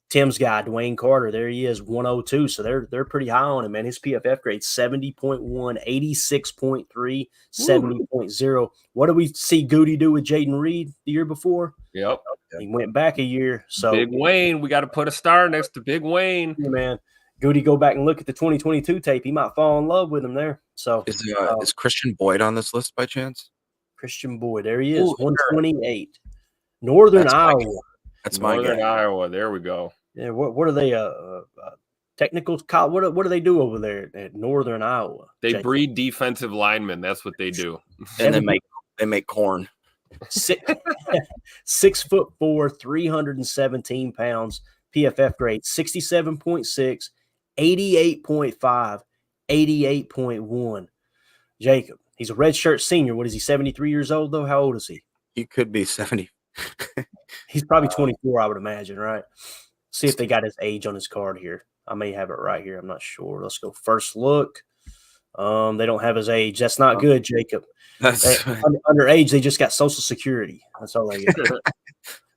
Tim's guy, Dwayne Carter, there he is, 102. So they're pretty high on him, man. His PFF grade 70.1, 86.3, 70.0. What did we see Goody do with Jaden Reed the year before?
Yep.
He went back a year. So
Big Wayne, we got to put a star next to Big Wayne.
Yeah, man. Goody, go back and look at the 2022 tape. He might fall in love with him there. So
is Christian Boyd on this list by chance?
Christian Boyd, there he is, 128. Northern Iowa.
That's my
Northern Iowa. There we go.
Yeah, what are they? Technical college? What do they do over there at Northern Iowa?
They breed defensive linemen. That's what they do.
And they make corn.
6'4", 317 pounds. PFF grade 67.6, 88.5, 88.1. Jacob, he's a redshirt senior. What is he? 73 years old though. How old is he?
He could be 70.
He's probably 24, I would imagine, right? See if they got his age on his card here. I may have it right here. I'm not sure. Let's go first look. They don't have his age. That's not good, Jacob. Underage, they just got Social Security. That's all they get.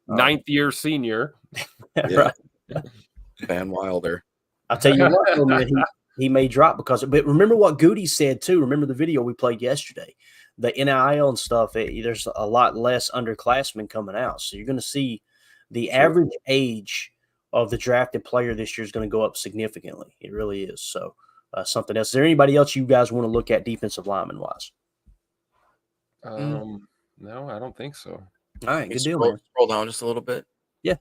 Ninth year senior.
Yeah. Right. Van Wilder.
I'll tell you what, man, he may drop because – but remember what Goody said too. Remember the video we played yesterday. The NIL and stuff, there's a lot less underclassmen coming out. So you're going to see the average age of the drafted player this year is going to go up significantly. It really is. So something else. Is there anybody else you guys want to look at defensive lineman wise?
No, I don't think so.
All right, good deal, man.
Scroll down just a little bit.
Yeah.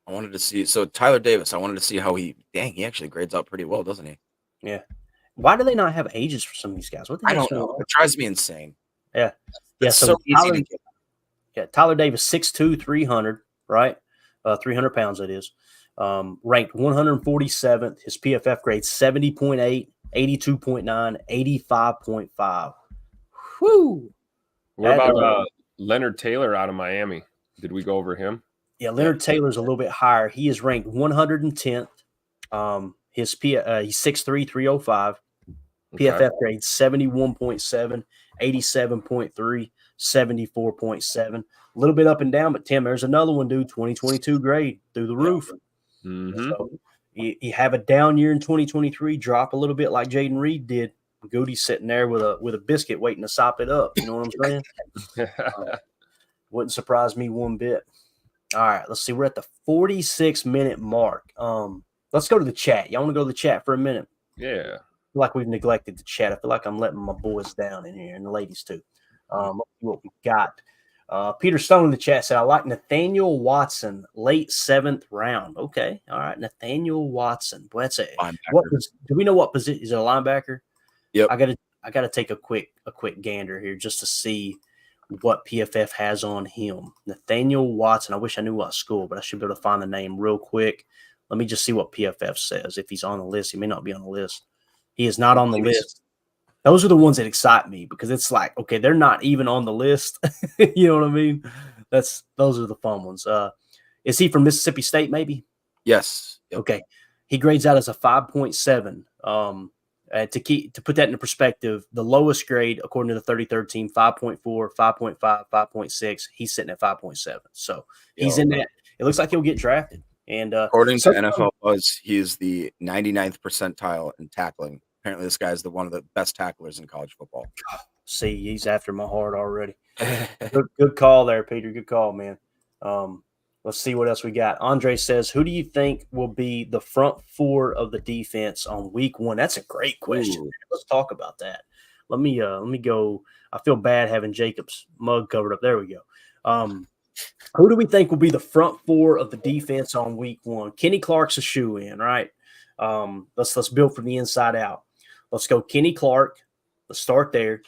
I wanted to see. So Tyler Davis, I wanted to see how he actually grades out pretty well, doesn't he?
Yeah. Why do they not have ages for some of these guys? What the
I
heck's
don't
going
know.
on?
It drives me insane.
Yeah.
It's
So
so easy
Tyler,
to get.
Tyler Davis, 6'2", 300, right? 300 pounds, that is. Ranked 147th. His PFF grade 70.8, 82.9, 85.5. Whew.
What about Leonard Taylor out of Miami? Did we go over him?
Yeah, Leonard Taylor's a little bit higher. He is ranked 110th. He's 6'3", 305. PFF grade 71.7, 87.3, 74.7. A little bit up and down, but Tim, there's another one, dude. 2022 grade through the roof.
Mm-hmm.
So you have a down year in 2023, drop a little bit like Jaden Reed did. Goody's sitting there with a biscuit waiting to sop it up. You know what I'm saying? Wouldn't surprise me one bit. All right, let's see. We're at the 46-minute mark. Let's go to the chat. Y'all want to go to the chat for a minute?
Yeah.
I feel like we've neglected the chat. I feel like I'm letting my boys down in here and the ladies too. Let's see what we got. Peter Stone in the chat said, I like Nathaniel Watson, late 7th round. Okay. All right. Nathaniel Watson. Boy, that's do we know what position? Is it a linebacker?
Yep.
I gotta take a quick gander here just to see what PFF has on him. Nathaniel Watson. I wish I knew what school, but I should be able to find the name real quick. Let me just see what PFF says. If he's on the list, he may not be on the list. He is not on the list. Those are the ones that excite me because it's like, okay, they're not even on the list. You know what I mean? Those are the fun ones. Is he from Mississippi State, maybe?
Yes. Yep.
Okay. He grades out as a 5.7. To put that into perspective, the lowest grade, according to the 33rd team, 5.4, 5.5, 5.6. He's sitting at 5.7. So he's in that. It looks like he'll get drafted. And
according to NFL Buzz, he is the 99th percentile in tackling. Apparently, this guy is one of the best tacklers in college football.
See, he's after my heart already. Good call there, Peter. Good call, man. Let's see what else we got. Andre says, who do you think will be the front four of the defense on week 1? That's a great question. Let's talk about that. Let me go. I feel bad having Jacob's mug covered up. There we go. Who do we think will be the front four of the defense on week 1? Kenny Clark's a shoe-in, right? Let's build from the inside out. Let's go Kenny Clark. Let's start there.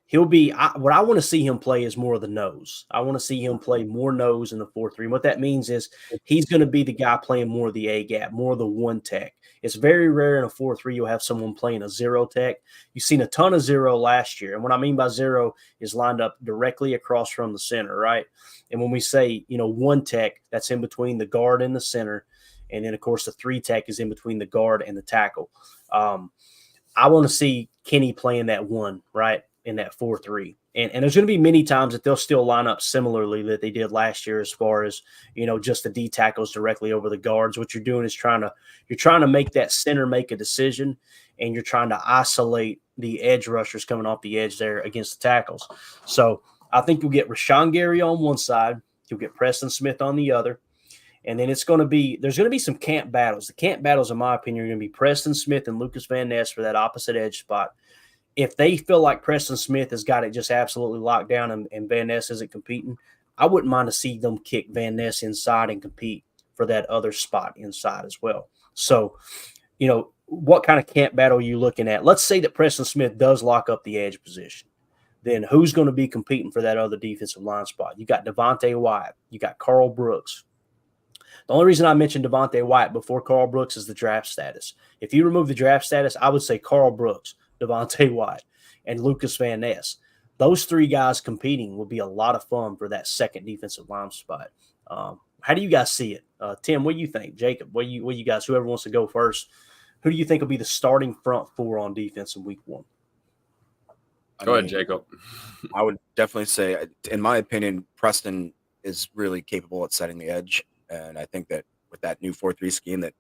He'll be what I want to see him play is more of the nose. I want to see him play more nose in the 4-3. What that means is he's going to be the guy playing more of the A-gap, more of the one tech. It's very rare in a 4-3 you'll have someone playing a zero tech. You've seen a ton of zero last year. And what I mean by zero is lined up directly across from the center, right? And when we say, one tech, that's in between the guard and the center. And then, of course, the 3 tech is in between the guard and the tackle. I want to see Kenny playing that one, right, in that 4-3. And there's going to be many times that they'll still line up similarly that they did last year as far as, just the D tackles directly over the guards. What you're doing is you're trying to make that center make a decision, and you're trying to isolate the edge rushers coming off the edge there against the tackles. So I think you'll get Rashawn Gary on one side. You'll get Preston Smith on the other. And then there's going to be some camp battles. The camp battles, in my opinion, are going to be Preston Smith and Lucas Van Ness for that opposite edge spot. If they feel like Preston Smith has got it just absolutely locked down and Van Ness isn't competing, I wouldn't mind to see them kick Van Ness inside and compete for that other spot inside as well. So, what kind of camp battle are you looking at? Let's say that Preston Smith does lock up the edge position. Then who's going to be competing for that other defensive line spot? You got Devontae Wyatt. You got Carl Brooks. The only reason I mentioned Devontae Wyatt before Carl Brooks is the draft status. If you remove the draft status, I would say Carl Brooks, Devontae Wyatt, and Lucas Van Ness. Those 3 guys competing will be a lot of fun for that second defensive line spot. How do you guys see it? Tim, what do you think? Jacob, what you guys, whoever wants to go first, who do you think will be the starting front four on defense in week 1?
Go ahead, Jacob.
I would definitely say, in my opinion, Preston is really capable at setting the edge. And I think that with that new 4-3 scheme that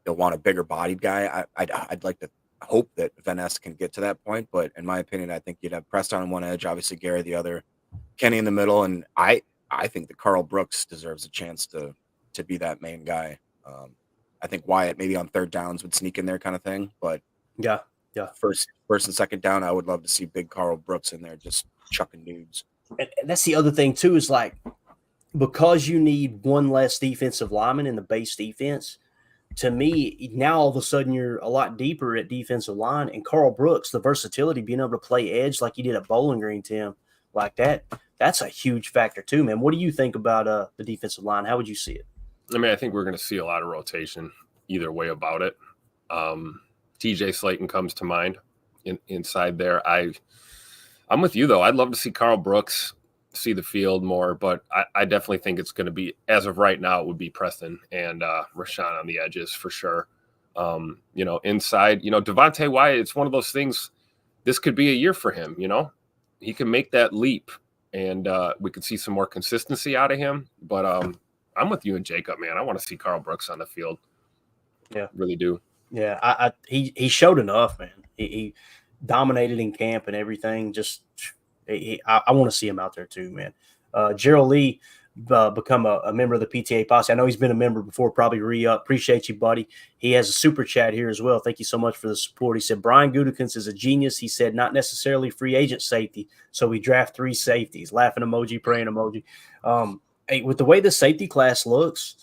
you'll want a bigger bodied guy. I'd like to hope that Van Ness can get to that point. But in my opinion, I think you'd have Preston on one edge, obviously Gary the other, Kenny in the middle. And I think that Carl Brooks deserves a chance to to be that main guy. I think Wyatt maybe on third downs would sneak in there kind of thing, but
Yeah.
First and second down, I would love to see big Carl Brooks in there just chucking dudes.
And that's the other thing too, is like, because you need one less defensive lineman in the base defense, to me, now all of a sudden you're a lot deeper at defensive line. And Carl Brooks, the versatility, being able to play edge like he did at Bowling Green, Tim, like that, that's a huge factor too, man. What do you think about the defensive line? How would you see it?
I mean, I think we're going to see a lot of rotation either way about it. TJ Slayton comes to mind inside there. I'm with you, though. I'd love to see Carl Brooks see the field more, but I definitely think it's going to be, as of right now, it would be Preston and Rashawn on the edges for sure. Inside, Devontae Wyatt, it's one of those things, this could be a year for him, He can make that leap, and we could see some more consistency out of him. But I'm with you and Jacob, man. I want to see Carl Brooks on the field.
Yeah.
Really do.
Yeah, he showed enough, man. He dominated in camp and everything. Just I want to see him out there too, man. Gerald Lee become a member of the PTA posse. I know he's been a member before, probably re-up. Appreciate you, buddy. He has a super chat here as well. Thank you so much for the support. He said, Brian Gutekunst is a genius. He said, not necessarily free agent safety, so we draft 3 safeties. Laughing emoji, praying emoji. Hey, with the way the safety class looks,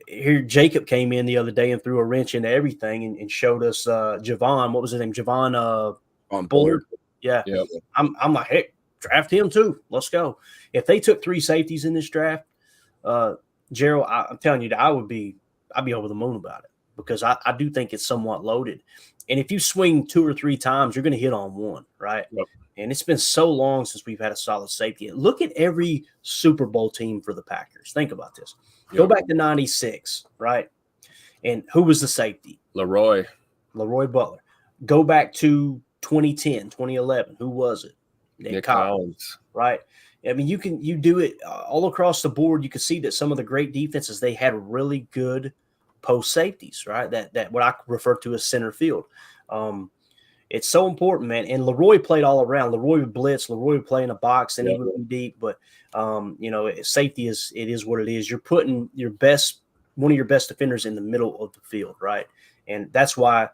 here Jacob came in the other day and threw a wrench into everything and showed us Javon. What was his name? Javon Bullard. Yeah. Yep. I'm like, hey, draft him too. Let's go. If they took 3 safeties in this draft, Gerald, I'm telling you, I'd be over the moon about it, because I do think it's somewhat loaded. And if you swing 2 or 3 times, you're going to hit on one, right? Yep. And it's been so long since we've had a solid safety. Look at every Super Bowl team for the Packers. Think about this. Yep. Go back to 96, right? And who was the safety?
Leroy
Butler. Go back to 2010, 2011. Who was it?
Nick Collins.
Right? I mean, you do it all across the board. You can see that some of the great defenses, they had really good post safeties, right? That what I refer to as center field. It's so important, man. And Leroy played all around. Leroy would blitz. Leroy would play in a box, and he would be deep. But safety is what it is. You're putting one of your best defenders in the middle of the field, right? And that's why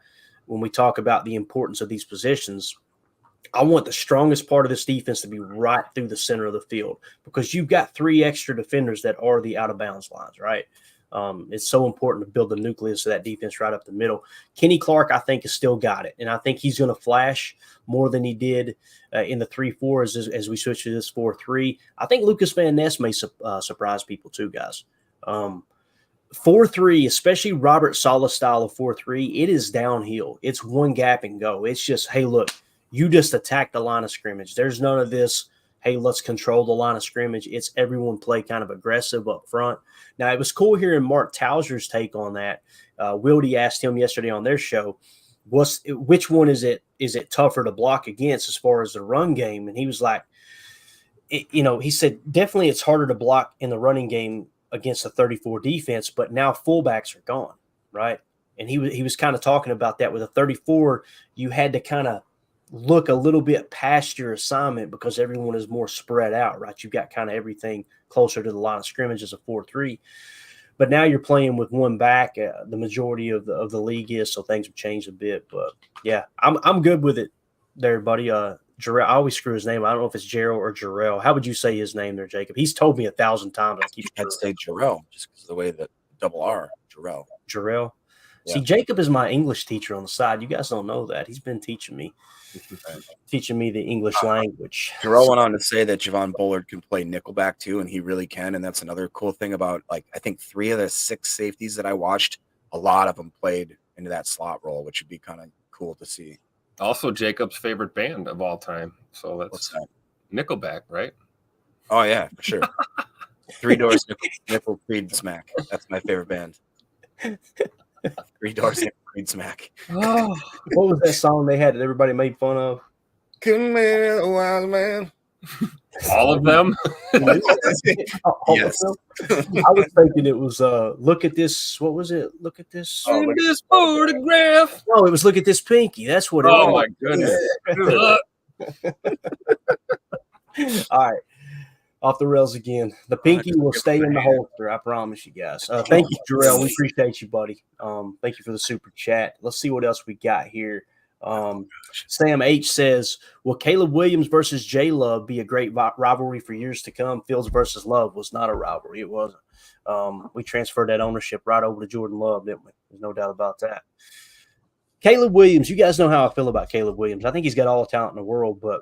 when we talk about the importance of these positions, I want the strongest part of this defense to be right through the center of the field, because you've got 3 extra defenders that are the out of bounds lines, right? It's so important to build the nucleus of that defense right up the middle. Kenny Clark, I think, has still got it, and I think he's going to flash more than he did in the 3-4 as we switch to this 4-3. I think Lucas Van Ness may surprise people too, guys. 4-3, especially Robert Saleh style of 4-3, it is downhill. It's one gap and go. It's just, hey, look, you just attack the line of scrimmage. There's none of this, hey, let's control the line of scrimmage. It's everyone play kind of aggressive up front. Now, it was cool hearing Mark Tauser's take on that. Wildy asked him yesterday on their show, which one is it tougher to block against as far as the run game? And he was like, he said, definitely it's harder to block in the running game against a 34 defense, but now fullbacks are gone, right? And he was kind of talking about that. With a 34, you had to kind of look a little bit past your assignment because everyone is more spread out, right? You've got kind of everything closer to the line of scrimmage as a 4-3. But now you're playing with one back. The majority of the league is, so things have changed a bit. But yeah, I'm good with it there, buddy. Jarrell, I always screw his name. I don't know if it's Gerald or Jarrell. How would you say his name there, Jacob? He's told me 1,000 times.
I'd say Jarrell, just because of the way that double R, Jarrell.
Jarrell.
Yeah.
See, Jacob is my English teacher on the side. You guys don't know that. He's been teaching me the English language.
Jarrell went on to say that Javon Bullard can play nickelback too, and he really can. And that's another cool thing about, I think 3 of the 6 safeties that I watched, a lot of them played into that slot role, which would be kind of cool to see.
Also, Jacob's favorite band of all time. So
What's that?
Nickelback, right?
Oh yeah, for sure. 3 Doors, Nickel, Creed, Smack. That's my favorite band. 3 Doors, Nickel, Creed, Smack.
Oh, what was that song they had that everybody made fun of?
Come man, a wise man.
All of them?
Yes.
I was thinking it was look at this. What was it? Look at this.
Oh, look this photograph.
No, it was look at this pinky. That's what it was.
Oh my goodness.
All right. Off the rails again. The pinky will stay in the holster. I promise you guys. Thank you, Jarrell. We appreciate you, buddy. Thank you for the super chat. Let's see what else we got here. Sam H says, will Caleb Williams versus J Love be a great rivalry for years to come? Fields versus Love was not a rivalry. It wasn't. We transferred that ownership right over to Jordan Love, didn't we? There's no doubt about that. Caleb Williams, you guys know how I feel about Caleb Williams. I think he's got all the talent in the world, but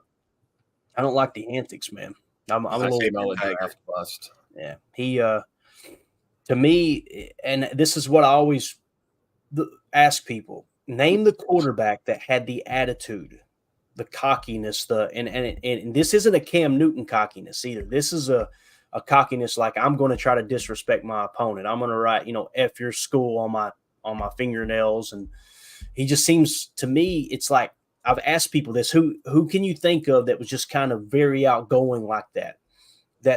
I don't like the antics, man. I'm a little
draft bust.
Yeah, he to me, and this is what I always ask people: name the quarterback that had the attitude, the cockiness, and this isn't a Cam Newton cockiness either. This is a cockiness like I'm going to try to disrespect my opponent. I'm going to write, F your school on my fingernails, and he just seems to me. It's like I've asked people this: who can you think of that was just kind of very outgoing like that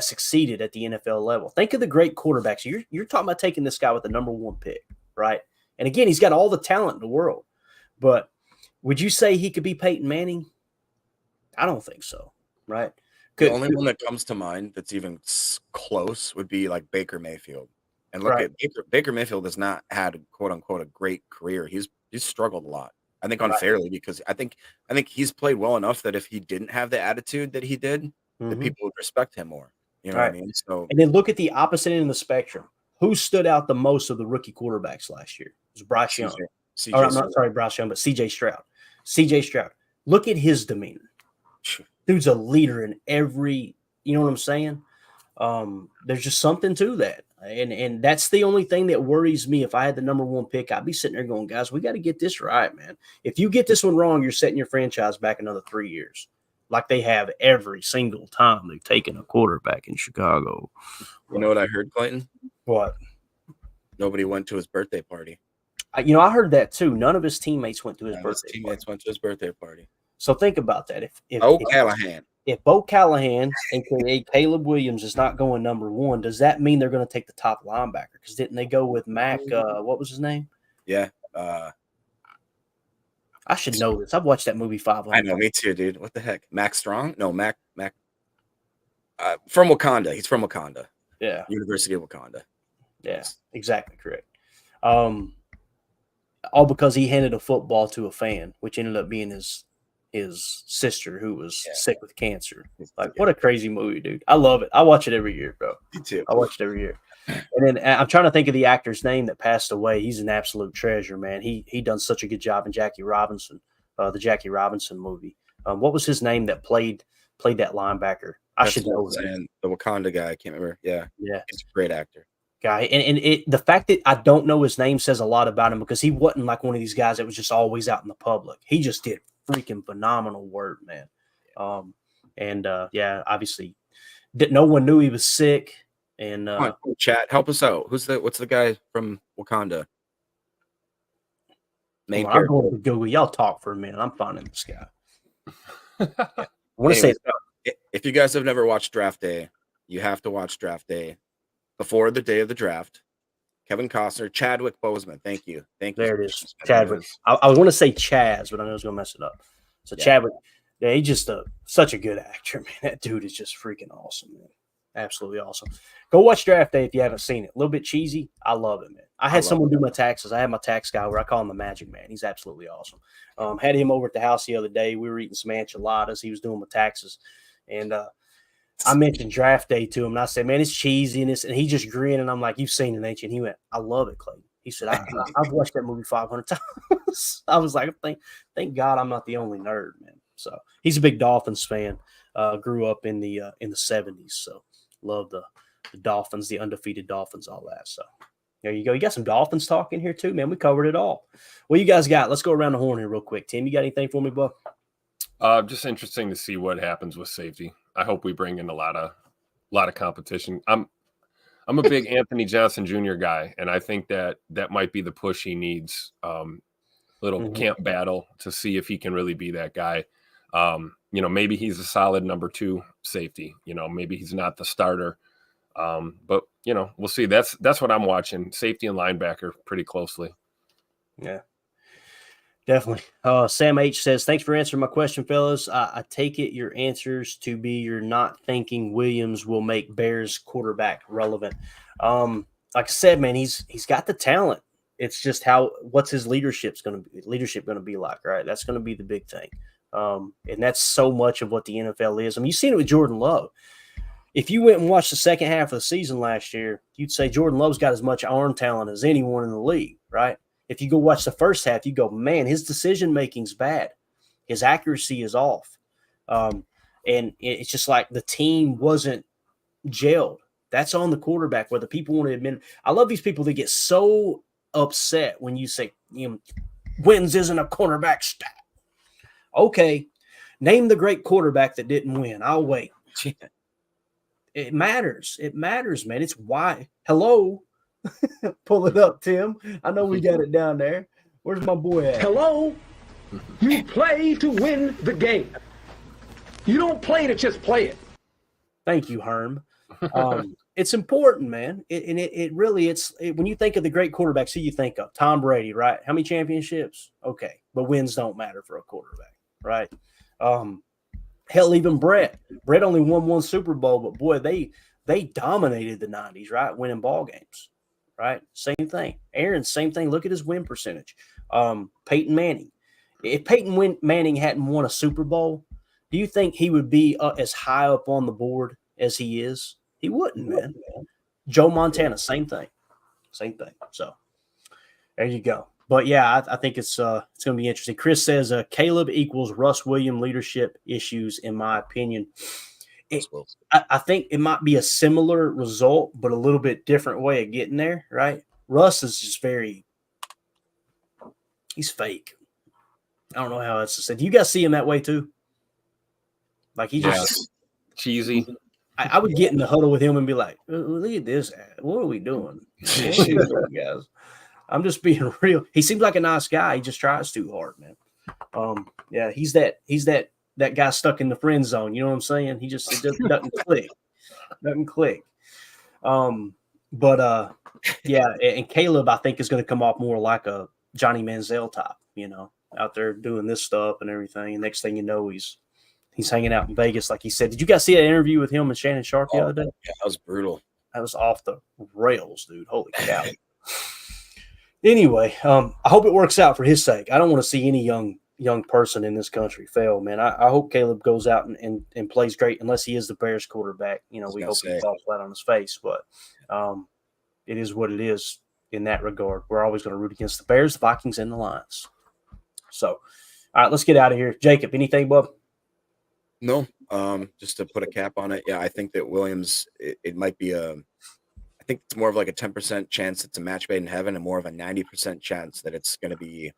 succeeded at the NFL level? Think of the great quarterbacks. You're talking about taking this guy with the number 1 pick, right? And again, he's got all the talent in the world. But would you say he could be Peyton Manning? I don't think so, right?
The only one that comes to mind that's even close would be like Baker Mayfield. And look at Baker Mayfield has not had, quote unquote, a great career. He's struggled a lot. I think unfairly because I think he's played well enough that if he didn't have the attitude that he did, that people would respect him more. You know what I mean? So, and
then look at the opposite end of the spectrum. Who stood out the most of the rookie quarterbacks last year? It was Bryce Young. I'm not sorry, Bryce Young, but C.J. Stroud. C.J. Stroud. Look at his demeanor. Dude's a leader in every. You know what I'm saying? There's just something to that, and that's the only thing that worries me. If I had the number 1 pick, I'd be sitting there going, "Guys, we got to get this right, man. If you get this one wrong, you're setting your franchise back another 3 years." Like they have every single time they've taken a quarterback in Chicago.
You know what I heard, Clayton?
What?
Nobody went to his birthday party.
I heard that too. None of his teammates went to his birthday
party.
So think about that. If Bo Callahan, aka Caleb Williams, is not going number 1, does that mean they're going to take the top linebacker? Because didn't they go with Mac? What was his name?
Yeah.
I should know this. I've watched that movie 500
I know, me too, dude. What the heck? Mac Strong? No, Mac. From Wakanda. He's from Wakanda.
Yeah.
University of Wakanda.
Yeah, exactly correct. All because he handed a football to a fan, which ended up being his sister who was sick with cancer. Like, what a crazy movie, dude. I love it. I watch it every year, bro.
Me too.
I watch it every year. And then I'm trying to think of the actor's name that passed away. He's an absolute treasure, man. He done such a good job in Jackie Robinson, the Jackie Robinson movie. What was his name that played that linebacker? I should know that.
The Wakanda guy. I can't remember. Yeah. He's a great actor.
Guy. And the fact that I don't know his name says a lot about him because he wasn't like one of these guys that was just always out in the public. He just did freaking phenomenal work, man. Obviously no one knew he was sick. And
chat, help us out. What's the guy from Wakanda?
I'm going to Google. Y'all talk for a minute. I'm finding this guy. I want to say,
if you guys have never watched Draft Day, you have to watch Draft Day before the day of the draft. Kevin Costner, Chadwick Boseman. Thank you.
There it is. Chadwick. I want to say Chaz, but I know I was going to mess it up. So Chadwick, he's just such a good actor, man. That dude is just freaking awesome, man. Absolutely awesome. Go watch Draft Day if you haven't seen it. A little bit cheesy. I love it, man. I had someone do my taxes. I had my tax guy where I call him the Magic Man. He's absolutely awesome. Had him over at the house the other day. We were eating some enchiladas. He was doing my taxes. And I mentioned Draft Day to him. And I said, man, it's cheesy. And he just grinned. And I'm like, you've seen it, ain't you? And he went, I love it, Clayton. He said, I've watched that movie 500 times. I was like, thank God I'm not the only nerd, man. So he's a big Dolphins fan. Grew up in the 70s. So love the Dolphins, the undefeated Dolphins, all that. So there you go. You got some Dolphins talk in here too, man. We covered it all. What you guys got? Let's go around the horn here real quick. Tim, you got anything for me, Buck?
Just interesting to see what happens with safety. I hope we bring in a lot of competition. I'm a big Anthony Johnson Jr. guy, and I think that might be the push he needs. Little camp battle to see if he can really be that guy. Maybe he's a solid number 2 safety. Maybe he's not the starter. But we'll see. That's what I'm watching. Safety and linebacker pretty closely.
Yeah. Definitely. Sam H says, thanks for answering my question, fellas. I take it your answers to be you're not thinking Williams will make Bears quarterback relevant. Like I said, man, he's got the talent. It's just what's his leadership going to be like, right? That's going to be the big thing. And that's so much of what the NFL is. I mean, you've seen it with Jordan Love. If you went and watched the second half of the season last year, you'd say Jordan Love's got as much arm talent as anyone in the league, right? If you go watch the first half, you go, man, his decision-making's bad. His accuracy is off. And it's just like the team wasn't gelled. That's on the quarterback, whether people want to admit. I love these people that get so upset when you say, wins isn't a quarterback stat. Okay, name the great quarterback that didn't win. I'll wait. It matters. It matters, man. It's why. Hello. Pull it up, Tim. I know we got it down there. Where's my boy at?
Hello. You play to win the game. You don't play to just play it.
Thank you, Herm. It's important, man. It really when you think of the great quarterbacks, who you think of? Tom Brady, right? How many championships? Okay, but wins don't matter for a quarterback, right? Hell, even Brett. Brett only won one Super Bowl, but boy, they dominated the 90s, right? Winning ball games, right? Same thing. Aaron, same thing. Look at his win percentage. Peyton Manning. If Peyton Manning hadn't won a Super Bowl, do you think he would be as high up on the board as he is? He wouldn't, man. Joe Montana, same thing. Same thing. So there you go. But yeah, I think it's going to be interesting. Chris says Caleb equals Russ Williams leadership issues, in my opinion. I think it might be a similar result, but a little bit different way of getting there, right? Russ is just he's fake. I don't know how else to say. Do you guys see him that way too? Like he just
cheesy.
I would get in the huddle with him and be like, look at this. What are we doing? Guys? I'm just being real. He seems like a nice guy. He just tries too hard, man. Yeah, he's that guy stuck in the friend zone. You know what I'm saying? It doesn't click. Doesn't click. Yeah, and Caleb, I think, is going to come off more like a Johnny Manziel type, out there doing this stuff and everything. And next thing you know, he's hanging out in Vegas, like he said. Did you guys see that interview with him and Shannon Sharp the other day?
Yeah, that was brutal.
That was off the rails, dude. Holy cow. Anyway, I hope it works out for his sake. I don't want to see any young person in this country fail, man. I hope Caleb goes out and plays great, unless he is the Bears quarterback. We hope he falls flat on his face. But it is what it is in that regard. We're always going to root against the Bears, the Vikings, and the Lions. So, all right, let's get out of here. Jacob, anything, bub?
No, just to put a cap on it. Yeah, I think that Williams, it might be I think it's more of like a 10% chance it's a match made in heaven and more of a 90% chance that it's going to be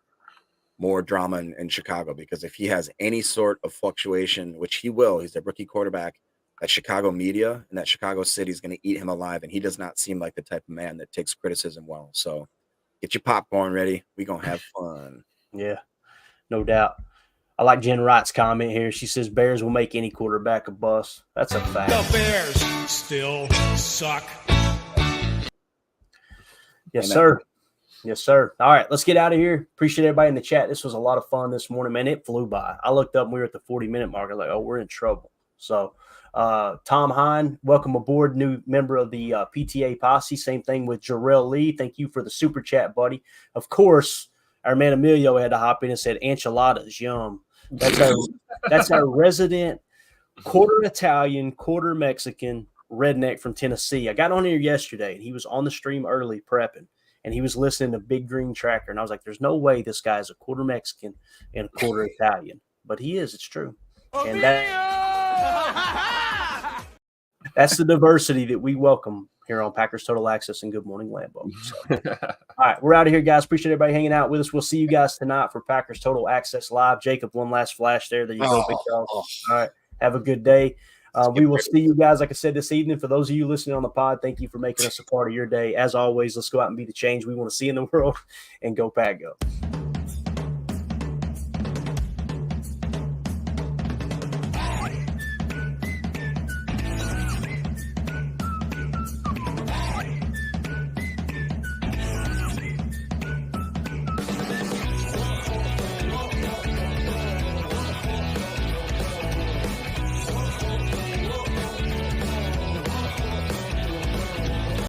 more drama in Chicago, because if he has any sort of fluctuation, which he will, he's a rookie quarterback, that Chicago media and that Chicago city is going to eat him alive. And he does not seem like the type of man that takes criticism well. So get your popcorn ready. We're going to have fun.
Yeah, no doubt. I like Jen Wright's comment here. She says Bears will make any quarterback a bust. That's a fact.
The Bears still suck.
Yes, sir. Yes, sir. All right, let's get out of here. Appreciate everybody in the chat. This was a lot of fun this morning, man. It flew by. I looked up and we were at the 40-minute mark. I was like, oh, we're in trouble. So Tom Hine, welcome aboard, new member of the PTA posse. Same thing with Jarrell Lee. Thank you for the super chat, buddy. Of course, our man Emilio had to hop in and said enchiladas, yum. That's our resident quarter Italian, quarter Mexican redneck from Tennessee. I got on here yesterday, and he was on the stream early prepping, and he was listening to Big Green Tracker, and I was like, there's no way this guy is a quarter Mexican and a quarter Italian. But he is. It's true. And that's the diversity that we welcome here on Packers Total Access and Good Morning Lambeau. So, all right, we're out of here, guys. Appreciate everybody hanging out with us. We'll see you guys tonight for Packers Total Access Live. Jacob, one last flash there. There you go, big dog. All right, have a good day. We will see you guys, like I said, this evening. For those of you listening on the pod, thank you for making us a part of your day. As always, let's go out and be the change we want to see in the world, and go Pack Go.